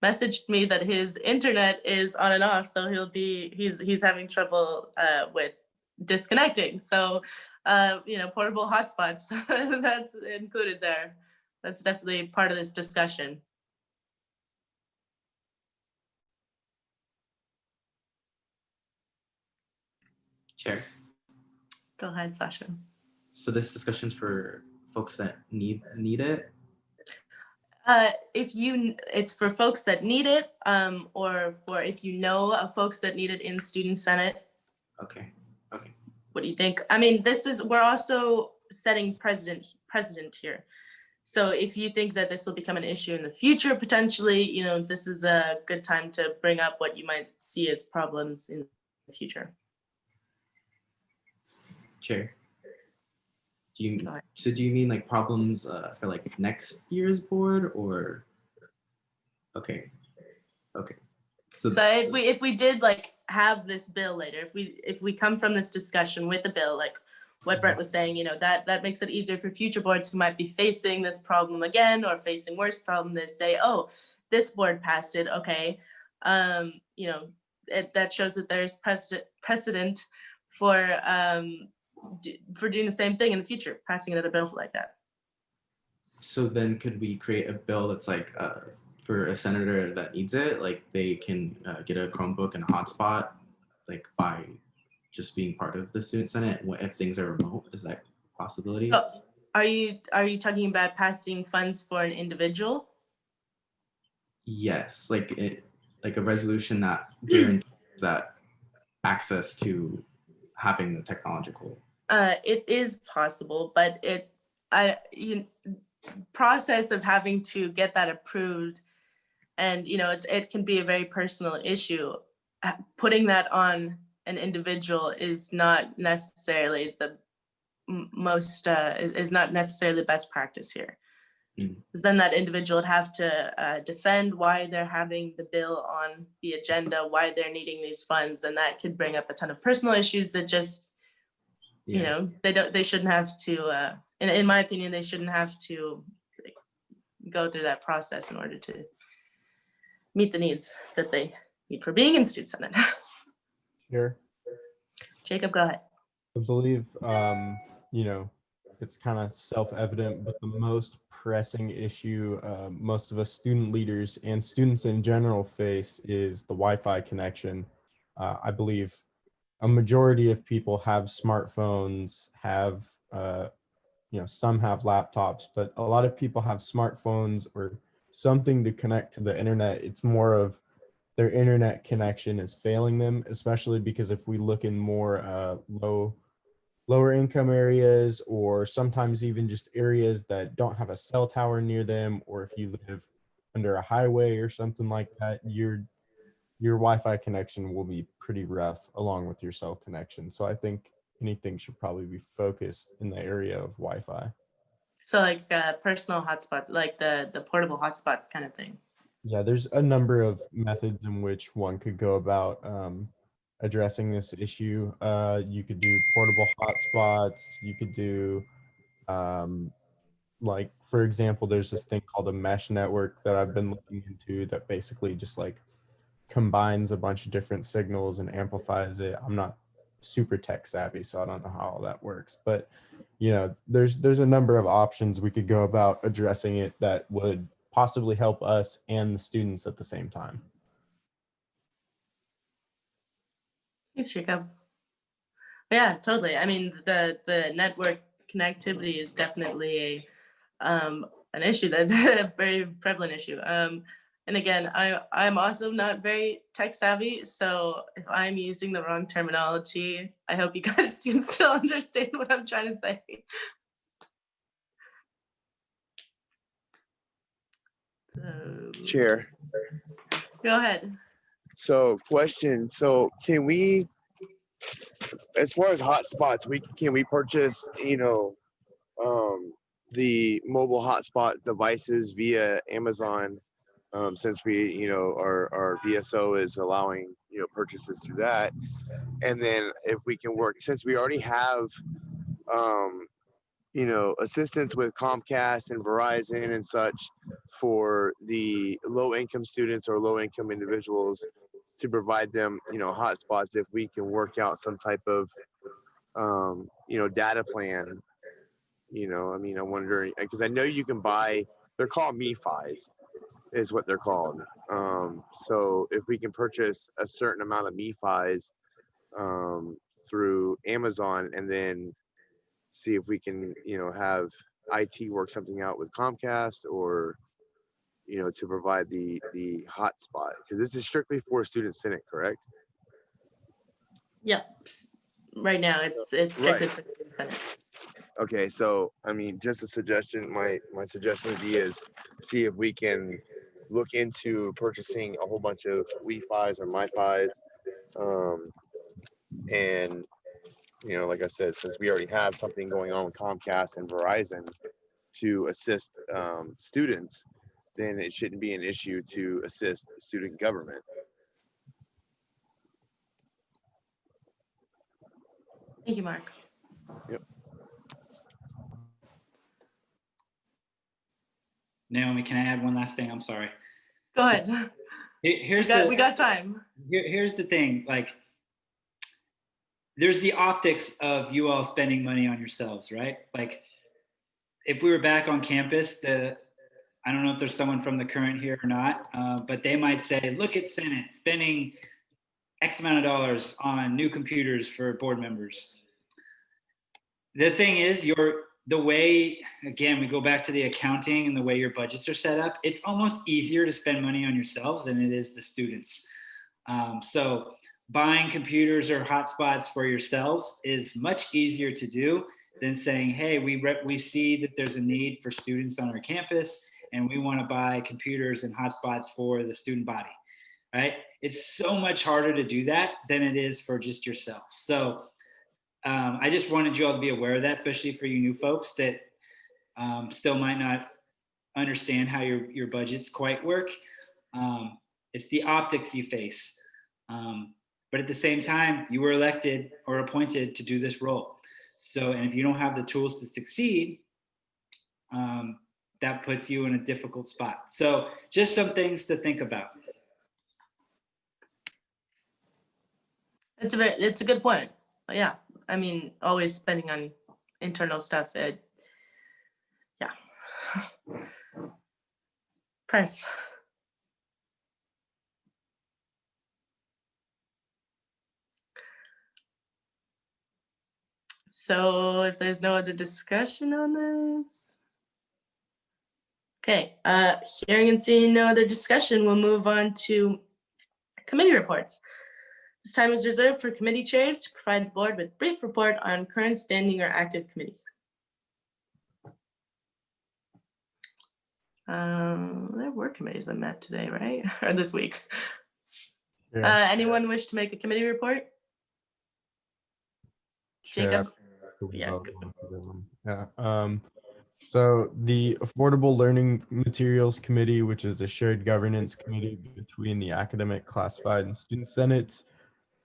messaged me that his internet is on and off, so he's having trouble with disconnecting. So, portable hotspots, that's included there. That's definitely part of this discussion. Chair. Go ahead, Sasha. So this discussion's for folks that need it. It's for folks that need it, or for if you know of folks that need it in Student Senate. Okay. What do you think? I mean, we're also setting precedent here. So if you think that this will become an issue in the future, potentially, this is a good time to bring up what you might see as problems in the future. Chair. Do you mean like problems for like next year's board or? Okay. So if we did like have this bill later, if we come from this discussion with the bill, like what Brett was saying, that makes it easier for future boards who might be facing this problem again or facing worse problem to say, oh, this board passed it. Okay. That shows that there's precedent for doing the same thing in the future, passing another bill like that. So then could we create a bill that's like for a senator that needs it, like they can get a Chromebook and a hotspot, like by just being part of the Student Senate if things are remote? Is that a possibility? So are you talking about passing funds for an individual? Yes, like a resolution that guarantees that access to having the technological. It is possible, but process of having to get that approved, and it can be a very personal issue. Putting that on an individual is not necessarily the most is not necessarily the best practice here. Because then that individual would have to defend why they're having the bill on the agenda, why they're needing these funds, and that could bring up a ton of personal issues that just they shouldn't have to. In my opinion, they shouldn't have to go through that process in order to meet the needs that they need for being in Student Senate. Sure. Jacob, go ahead. I believe, it's kind of self-evident, but the most pressing issue most of us student leaders and students in general face is the Wi-Fi connection. I believe a majority of people have smartphones, have some have laptops, but a lot of people have smartphones or something to connect to the internet. It's more of their internet connection is failing them, especially because if we look in more lower income areas, or sometimes even just areas that don't have a cell tower near them, or if you live under a highway or something like that, your Wi-Fi connection will be pretty rough along with your cell connection. So I think anything should probably be focused in the area of Wi-Fi. So like personal hotspots, like the portable hotspots kind of thing. Yeah, there's a number of methods in which one could go about addressing this issue. You could do portable hotspots. You could do, like, for example, there's this thing called a mesh network that I've been looking into that basically just like combines a bunch of different signals and amplifies it. I'm not super tech savvy, so I don't know how all that works, but there's a number of options we could go about addressing it that would possibly help us and the students at the same time. Thanks, Jacob. Yeah, totally. I mean, the network connectivity is definitely an issue, that a very prevalent issue. And again, I'm also not very tech savvy, so if I'm using the wrong terminology, I hope you guys can still understand what I'm trying to say. So, Chair. go ahead. So question. So can we, as far as hotspots, can we purchase, the mobile hotspot devices via Amazon, since we, our VSO is allowing, purchases through that. And then if we can work, since we already have, assistance with Comcast and Verizon and such for the low income students or low income individuals, to provide them, hotspots, if we can work out some type of, data plan. I'm wondering, because I know you can buy, they're called MiFis is what they're called. So if we can purchase a certain amount of MiFis through Amazon, and then see if we can, have IT work something out with Comcast, or, to provide the hotspot. So this is strictly for Student Senate, correct? Yeah, right now it's strictly for the Senate. Okay, so just a suggestion. My suggestion would be is see if we can look into purchasing a whole bunch of Wi-Fi's or MiFi's, and like I said, since we already have something going on with Comcast and Verizon to assist students, then it shouldn't be an issue to assist student government. Thank you, Mark. Yep. Naomi, can I add one last thing? I'm sorry. Go ahead. We got time. Here's the thing. Like, there's the optics of you all spending money on yourselves, right? Like, if we were back on campus, I don't know if there's someone from the current here or not, but they might say, look at Senate spending X amount of dollars on new computers for board members. The thing is, the way, again, we go back to the accounting and the way your budgets are set up, it's almost easier to spend money on yourselves than it is the students. So buying computers or hotspots for yourselves is much easier to do than saying, hey, we see that there's a need for students on our campus, and we want to buy computers and hotspots for the student body, right? It's so much harder to do that than it is for just yourself. So I just wanted you all to be aware of that, especially for you new folks that still might not understand how your budgets quite work. It's the optics you face. But at the same time, you were elected or appointed to do this role. So, and if you don't have the tools to succeed, that puts you in a difficult spot. So just some things to think about. It's a good point. But yeah, always spending on internal stuff. Yeah. Press. So if there's no other discussion on this. Okay, hearing and seeing no other discussion, we'll move on to committee reports. This time is reserved for committee chairs to provide the board with brief report on current standing or active committees. There were committees that met today, right? Or this week. Yeah. Anyone wish to make a committee report? Jacob? Yeah. Yeah. So the Affordable Learning Materials Committee, which is a shared governance committee between the academic, classified, and student senates,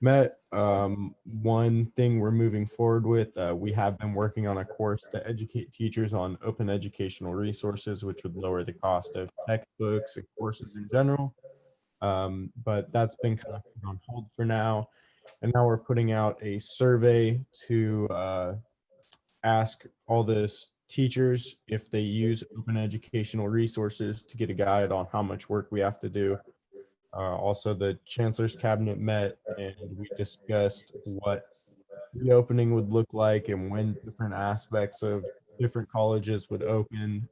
met. One thing we're moving forward with, we have been working on a course to educate teachers on open educational resources, which would lower the cost of textbooks and courses in general. But that's been kind of put on hold for now. And now we're putting out a survey to ask all the teachers if they use open educational resources to get a guide on how much work we have to do. Also, the Chancellor's Cabinet met and we discussed what reopening would look like and when different aspects of different colleges would open.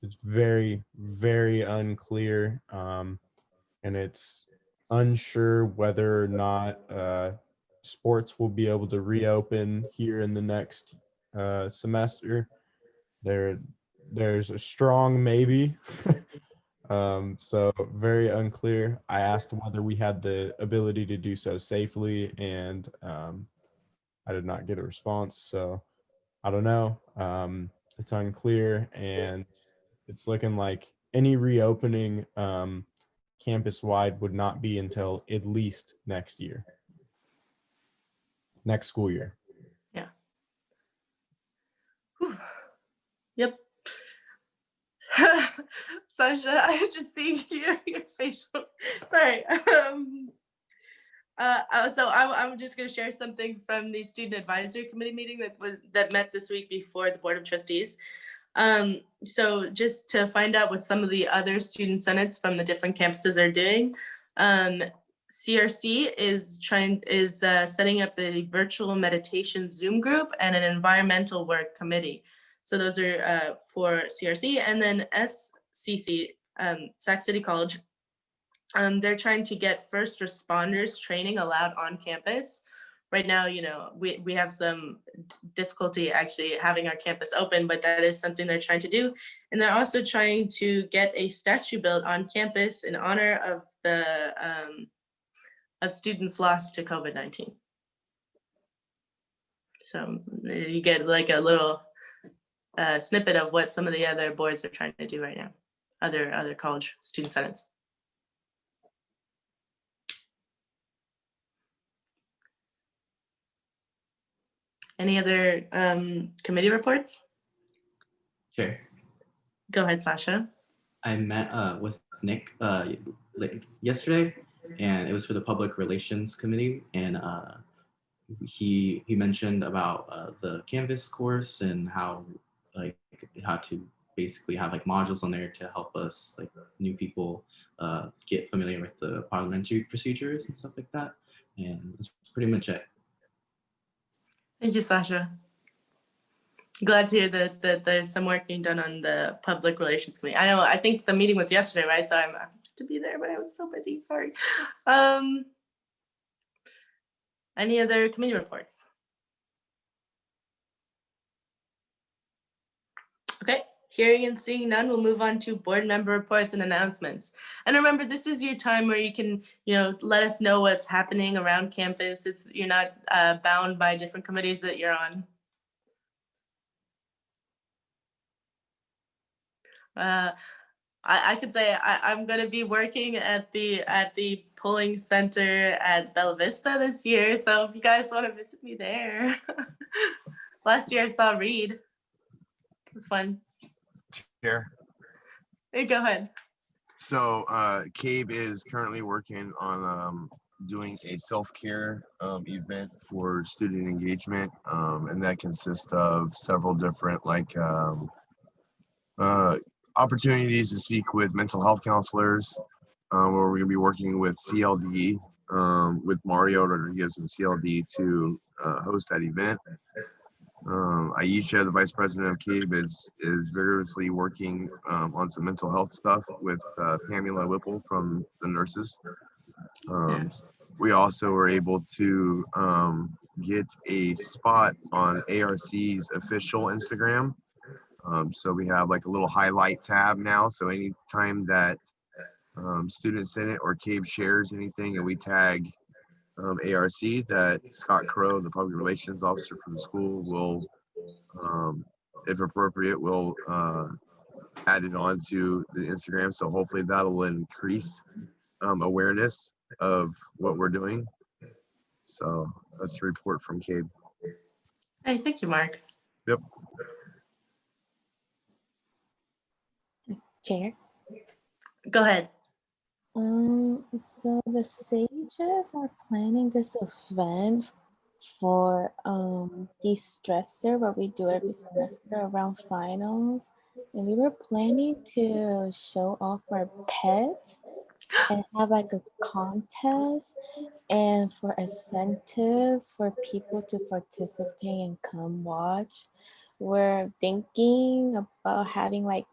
It's very, very unclear, and it's unsure whether or not sports will be able to reopen here in the next semester. There's a strong maybe. So very unclear. I asked whether we had the ability to do so safely, and I did not get a response. So I don't know. It's unclear, and it's looking like any reopening campus wide would not be until at least next school year. Yeah. Whew. Yep. Sasha, I just see your facial. Sorry. So I'm just going to share something from the student advisory committee meeting that met this week before the Board of Trustees. So just to find out what some of the other student senates from the different campuses are doing, CRC is setting up the virtual meditation Zoom group and an environmental work committee. So those are for CRC, and then SCC, Sac City College. They're trying to get first responders training allowed on campus. Right now, we have some difficulty actually having our campus open, but that is something they're trying to do. And they're also trying to get a statue built on campus in honor of the of students lost to COVID-19. So you get like a little snippet of what some of the other boards are trying to do right now, other college student senates. Any other committee reports? Sure. Go ahead, Sasha. I met with Nick yesterday, and it was for the Public Relations Committee, and he mentioned about the Canvas course and how to basically have like modules on there to help us, like new people, get familiar with the parliamentary procedures and stuff like that. And that's pretty much it. Thank you, Sasha. Glad to hear that there's some work being done on the Public Relations Committee. I think the meeting was yesterday, right? So I'm to be there, but I was so busy, sorry. Any other committee reports? Okay, hearing and seeing none, we'll move on to board member reports and announcements. And remember, this is your time where you can, let us know what's happening around campus. You're not bound by different committees that you're on. I could say I'm going to be working at the polling center at Bella Vista this year. So if you guys want to visit me there. Last year I saw Reed. It was fun. Chair. Hey, go ahead. So CABE is currently working on doing a self-care event for student engagement, and that consists of several different opportunities to speak with mental health counselors, where we're going to be working with CLD with Mario Rodriguez and CLD to host that event. Aisha, the vice president of CABE, is vigorously working on some mental health stuff with Pamela Whipple from the nurses. We also were able to get a spot on ARC's official Instagram. So we have like a little highlight tab now. So anytime that Student Senate or CABE shares anything and we tag ARC, that Scott Crow, the public relations officer for the school, will, if appropriate, will add it onto the Instagram. So hopefully that'll increase awareness of what we're doing. So that's the report from CABE. Hey, thank you, Mark. Yep. Chair. Go ahead. So the Sages are planning this event for de-stressor, what we do every semester around finals, and we were planning to show off our pets and have like a contest and for incentives for people to participate and come watch. We're thinking about having like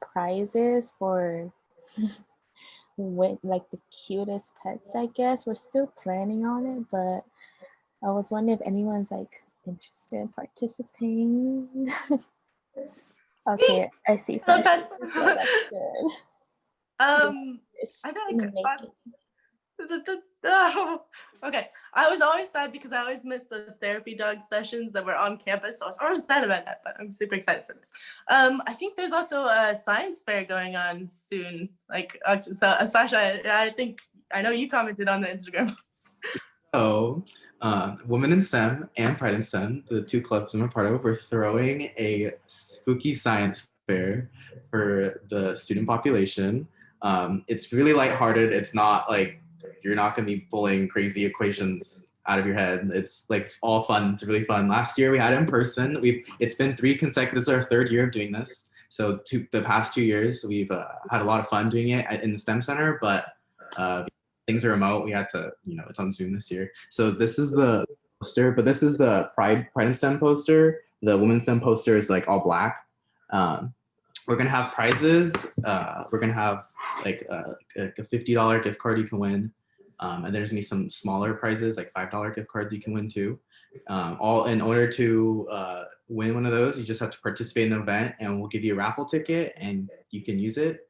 prizes for with like the cutest pets, I guess. We're still planning on it, but I was wondering if anyone's like interested in participating. Okay, I see some. pets. So that's good. It's I in the think making. okay. I was always sad because I always miss those therapy dog sessions that were on campus. So I was always sad about that, but I'm super excited for this. I think there's also a science fair going on soon. Like, so Sasha, I know you commented on the Instagram post. So, Women in STEM and Pride in STEM, the two clubs I'm a part of, we're throwing a spooky science fair for the student population. It's really lighthearted. It's not like, you're not going to be pulling crazy equations out of your head. It's like all fun. It's really fun. Last year we had it in person. It's been this is our third year of doing this. So the past 2 years, we've had a lot of fun doing it in the STEM Center, but things are remote. We had to, it's on Zoom this year. So this is the poster, but this is the Pride in STEM poster. The Women's STEM poster is like all black. We're gonna have prizes. We're gonna have like a $50 gift card you can win. And there's gonna be some smaller prizes, like $5 gift cards you can win too. All in order to win one of those, you just have to participate in the event, and we'll give you a raffle ticket, and you can use it.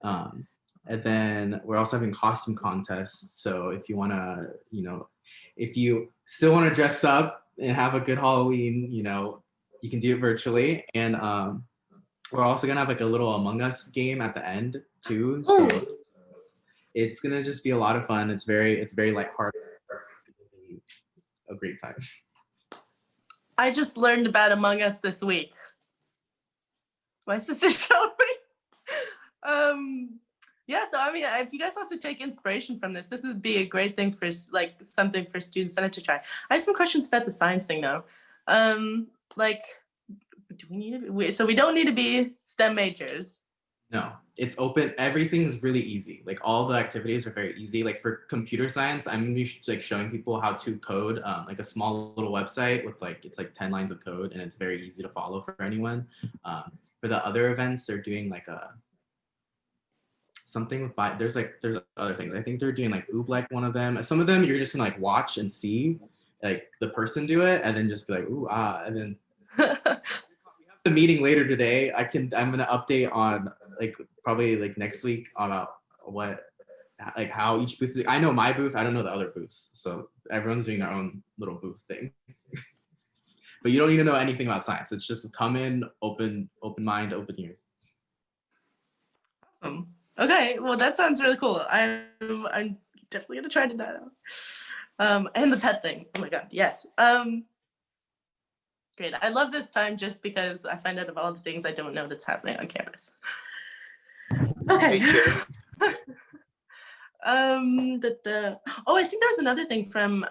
And then we're also having costume contests. So if you wanna, if you still wanna dress up and have a good Halloween, you can do it virtually. And we're also gonna have like a little Among Us game at the end too. So it's gonna just be a lot of fun. It's very lighthearted. A great time. I just learned about Among Us this week. My sister showed me. Yeah, so I mean, if you guys also take inspiration from this would be a great thing for like something for Student Senate to try. I have some questions about the science thing though. Like, do we need to? So we don't need to be STEM majors. No, it's open. Everything's really easy. Like all the activities are very easy. Like for computer science, I'm gonna be like showing people how to code like a small little website with it's like 10 lines of code, and it's very easy to follow for anyone. For the other events, they're doing like something with there's other things. I think they're doing like Oobleck, one of them. Some of them you're just gonna like watch and see like the person do it, and then just be like ooh and then. The meeting later today. I'm gonna update on probably next week on how each booth. I know my booth. I don't know the other booths. So everyone's doing their own little booth thing. But you don't need to know anything about science. It's just come in, open mind, open ears. Awesome. Okay, well that sounds really cool. I'm definitely gonna try to that out. And the pet thing. Oh my god, yes. Great. I love this time just because I find out of all the things I don't know that's happening on campus. Okay. Oh, I think there was another thing from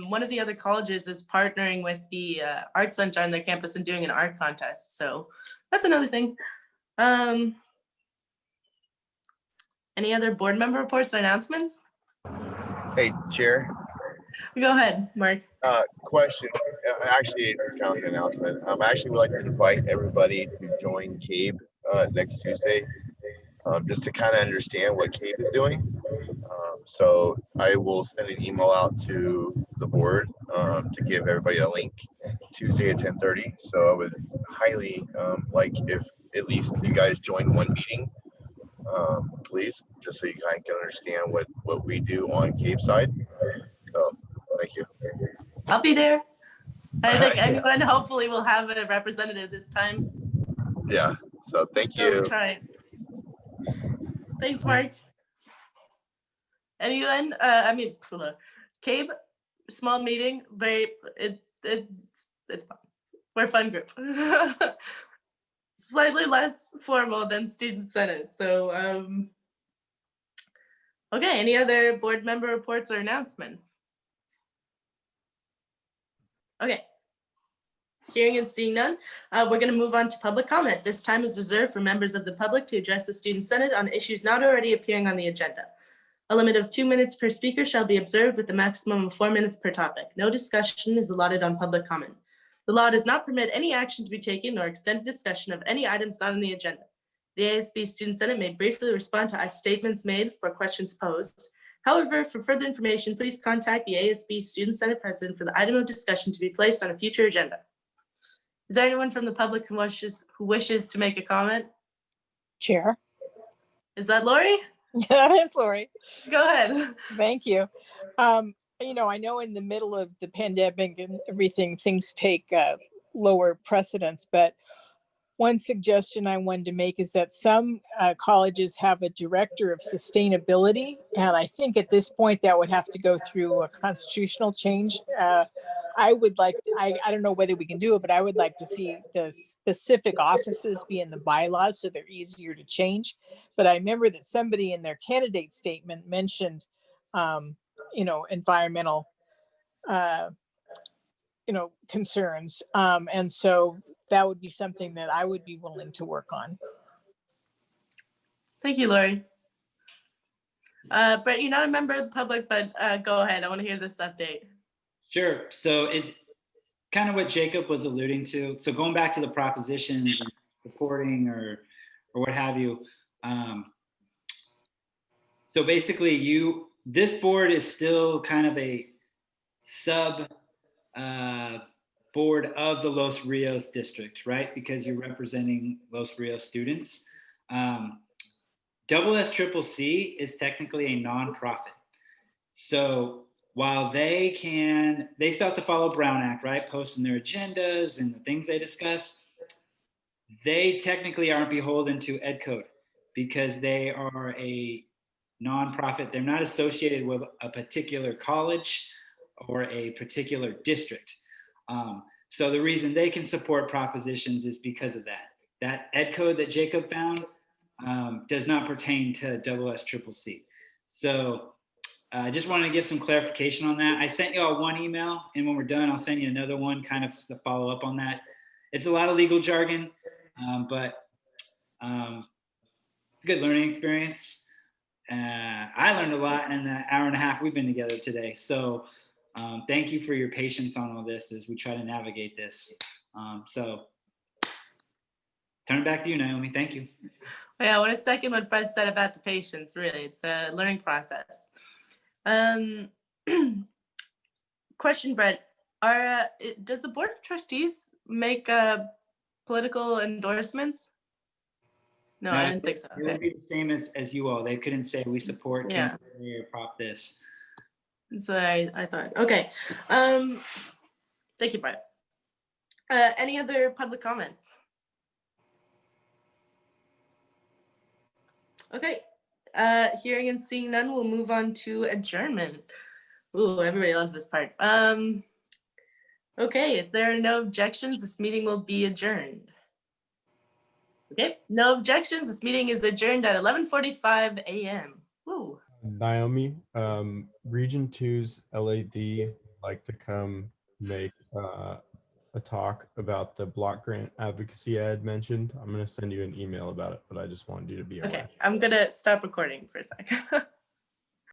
one of the other colleges is partnering with the Art Center on their campus and doing an art contest. So that's another thing. Any other board member reports or announcements? Hey, Chair. Go ahead, Mark. Question. Actually, it's kind of like an announcement. I actually would like to invite everybody to join CABE next Tuesday, just to kind of understand what CABE is doing. So I will send an email out to the board to give everybody a link Tuesday at 10:30. So I would highly like if at least you guys join one meeting, please, just so you guys can understand what we do on CABE side. So thank you. I'll be there. I think anyone hopefully will have a representative this time. Yeah. So thank So you. try. Thanks, Mark. Anyone? I mean, CABE, small meeting, very it's fun. We're a fun group. Slightly less formal than Student Senate. So okay, any other board member reports or announcements? Okay. Hearing and seeing none, we're going to move on to public comment. This time is reserved for members of the public to address the Student Senate on issues not already appearing on the agenda. A limit of 2 minutes per speaker shall be observed with a maximum of 4 minutes per topic. No discussion is allotted on public comment. The law does not permit any action to be taken or extended discussion of any items not on the agenda. The ASB Student Senate may briefly respond to statements made for questions posed. However, for further information, please contact the ASB Student Senate President for the item of discussion to be placed on a future agenda. Is there anyone from the public who wishes to make a comment? Chair. Is that Laurie? That is Laurie. Go ahead. Thank you. You know, I know in the middle of the pandemic and everything, things take lower precedence, but one suggestion I wanted to make is that some colleges have a director of sustainability. And I think at this point that would have to go through a constitutional change. I would like, I don't know whether we can do it, but I would like to see the specific offices be in the bylaws so they're easier to change. But I remember that somebody in their candidate statement mentioned, you know, environmental, you know, concerns. And so that would be something that I would be willing to work on. Thank you, Laurie. Brett, you're not a member of the public, but go ahead. I want to hear this update. Sure. So it's kind of what Jacob was alluding to. So going back to the propositions and supporting or what have you. So basically this board is still kind of a sub board of the Los Rios district, right? Because you're representing Los Rios students. SSCCC is technically a nonprofit. So while they still have to follow Brown Act, right? Posting their agendas and the things they discuss, they technically aren't beholden to Ed Code because they are a nonprofit. They're not associated with a particular college or a particular district. So the reason they can support propositions is because of that. That Ed Code that Jacob found does not pertain to SSCCC. So I just wanted to give some clarification on that. I sent you all one email, and when we're done, I'll send you another one kind of to follow up on that. It's a lot of legal jargon, but good learning experience. I learned a lot in the hour and a half we've been together today. So thank you for your patience on all this as we try to navigate this. So turn it back to you, Naomi. Thank you. Yeah, I want to second what Brett said about the patience. Really, it's a learning process. Question, Brett, does the Board of Trustees make political endorsements? No, I didn't think so. It would be the same as you all. They couldn't say we support Yeah. or prop this. That's what I thought. Okay. Thank you, Brett. Any other public comments? Okay. Hearing and seeing none, we'll move on to adjournment. Ooh, everybody loves this part. Okay, if there are no objections, this meeting will be adjourned. Okay, no objections. This meeting is adjourned at 11:45 a.m. Woo. Naomi, Region 2's LAD like to come make a talk about the block grant advocacy I had mentioned. I'm going to send you an email about it, but I just wanted you to be aware. Okay, I'm gonna stop recording for a sec.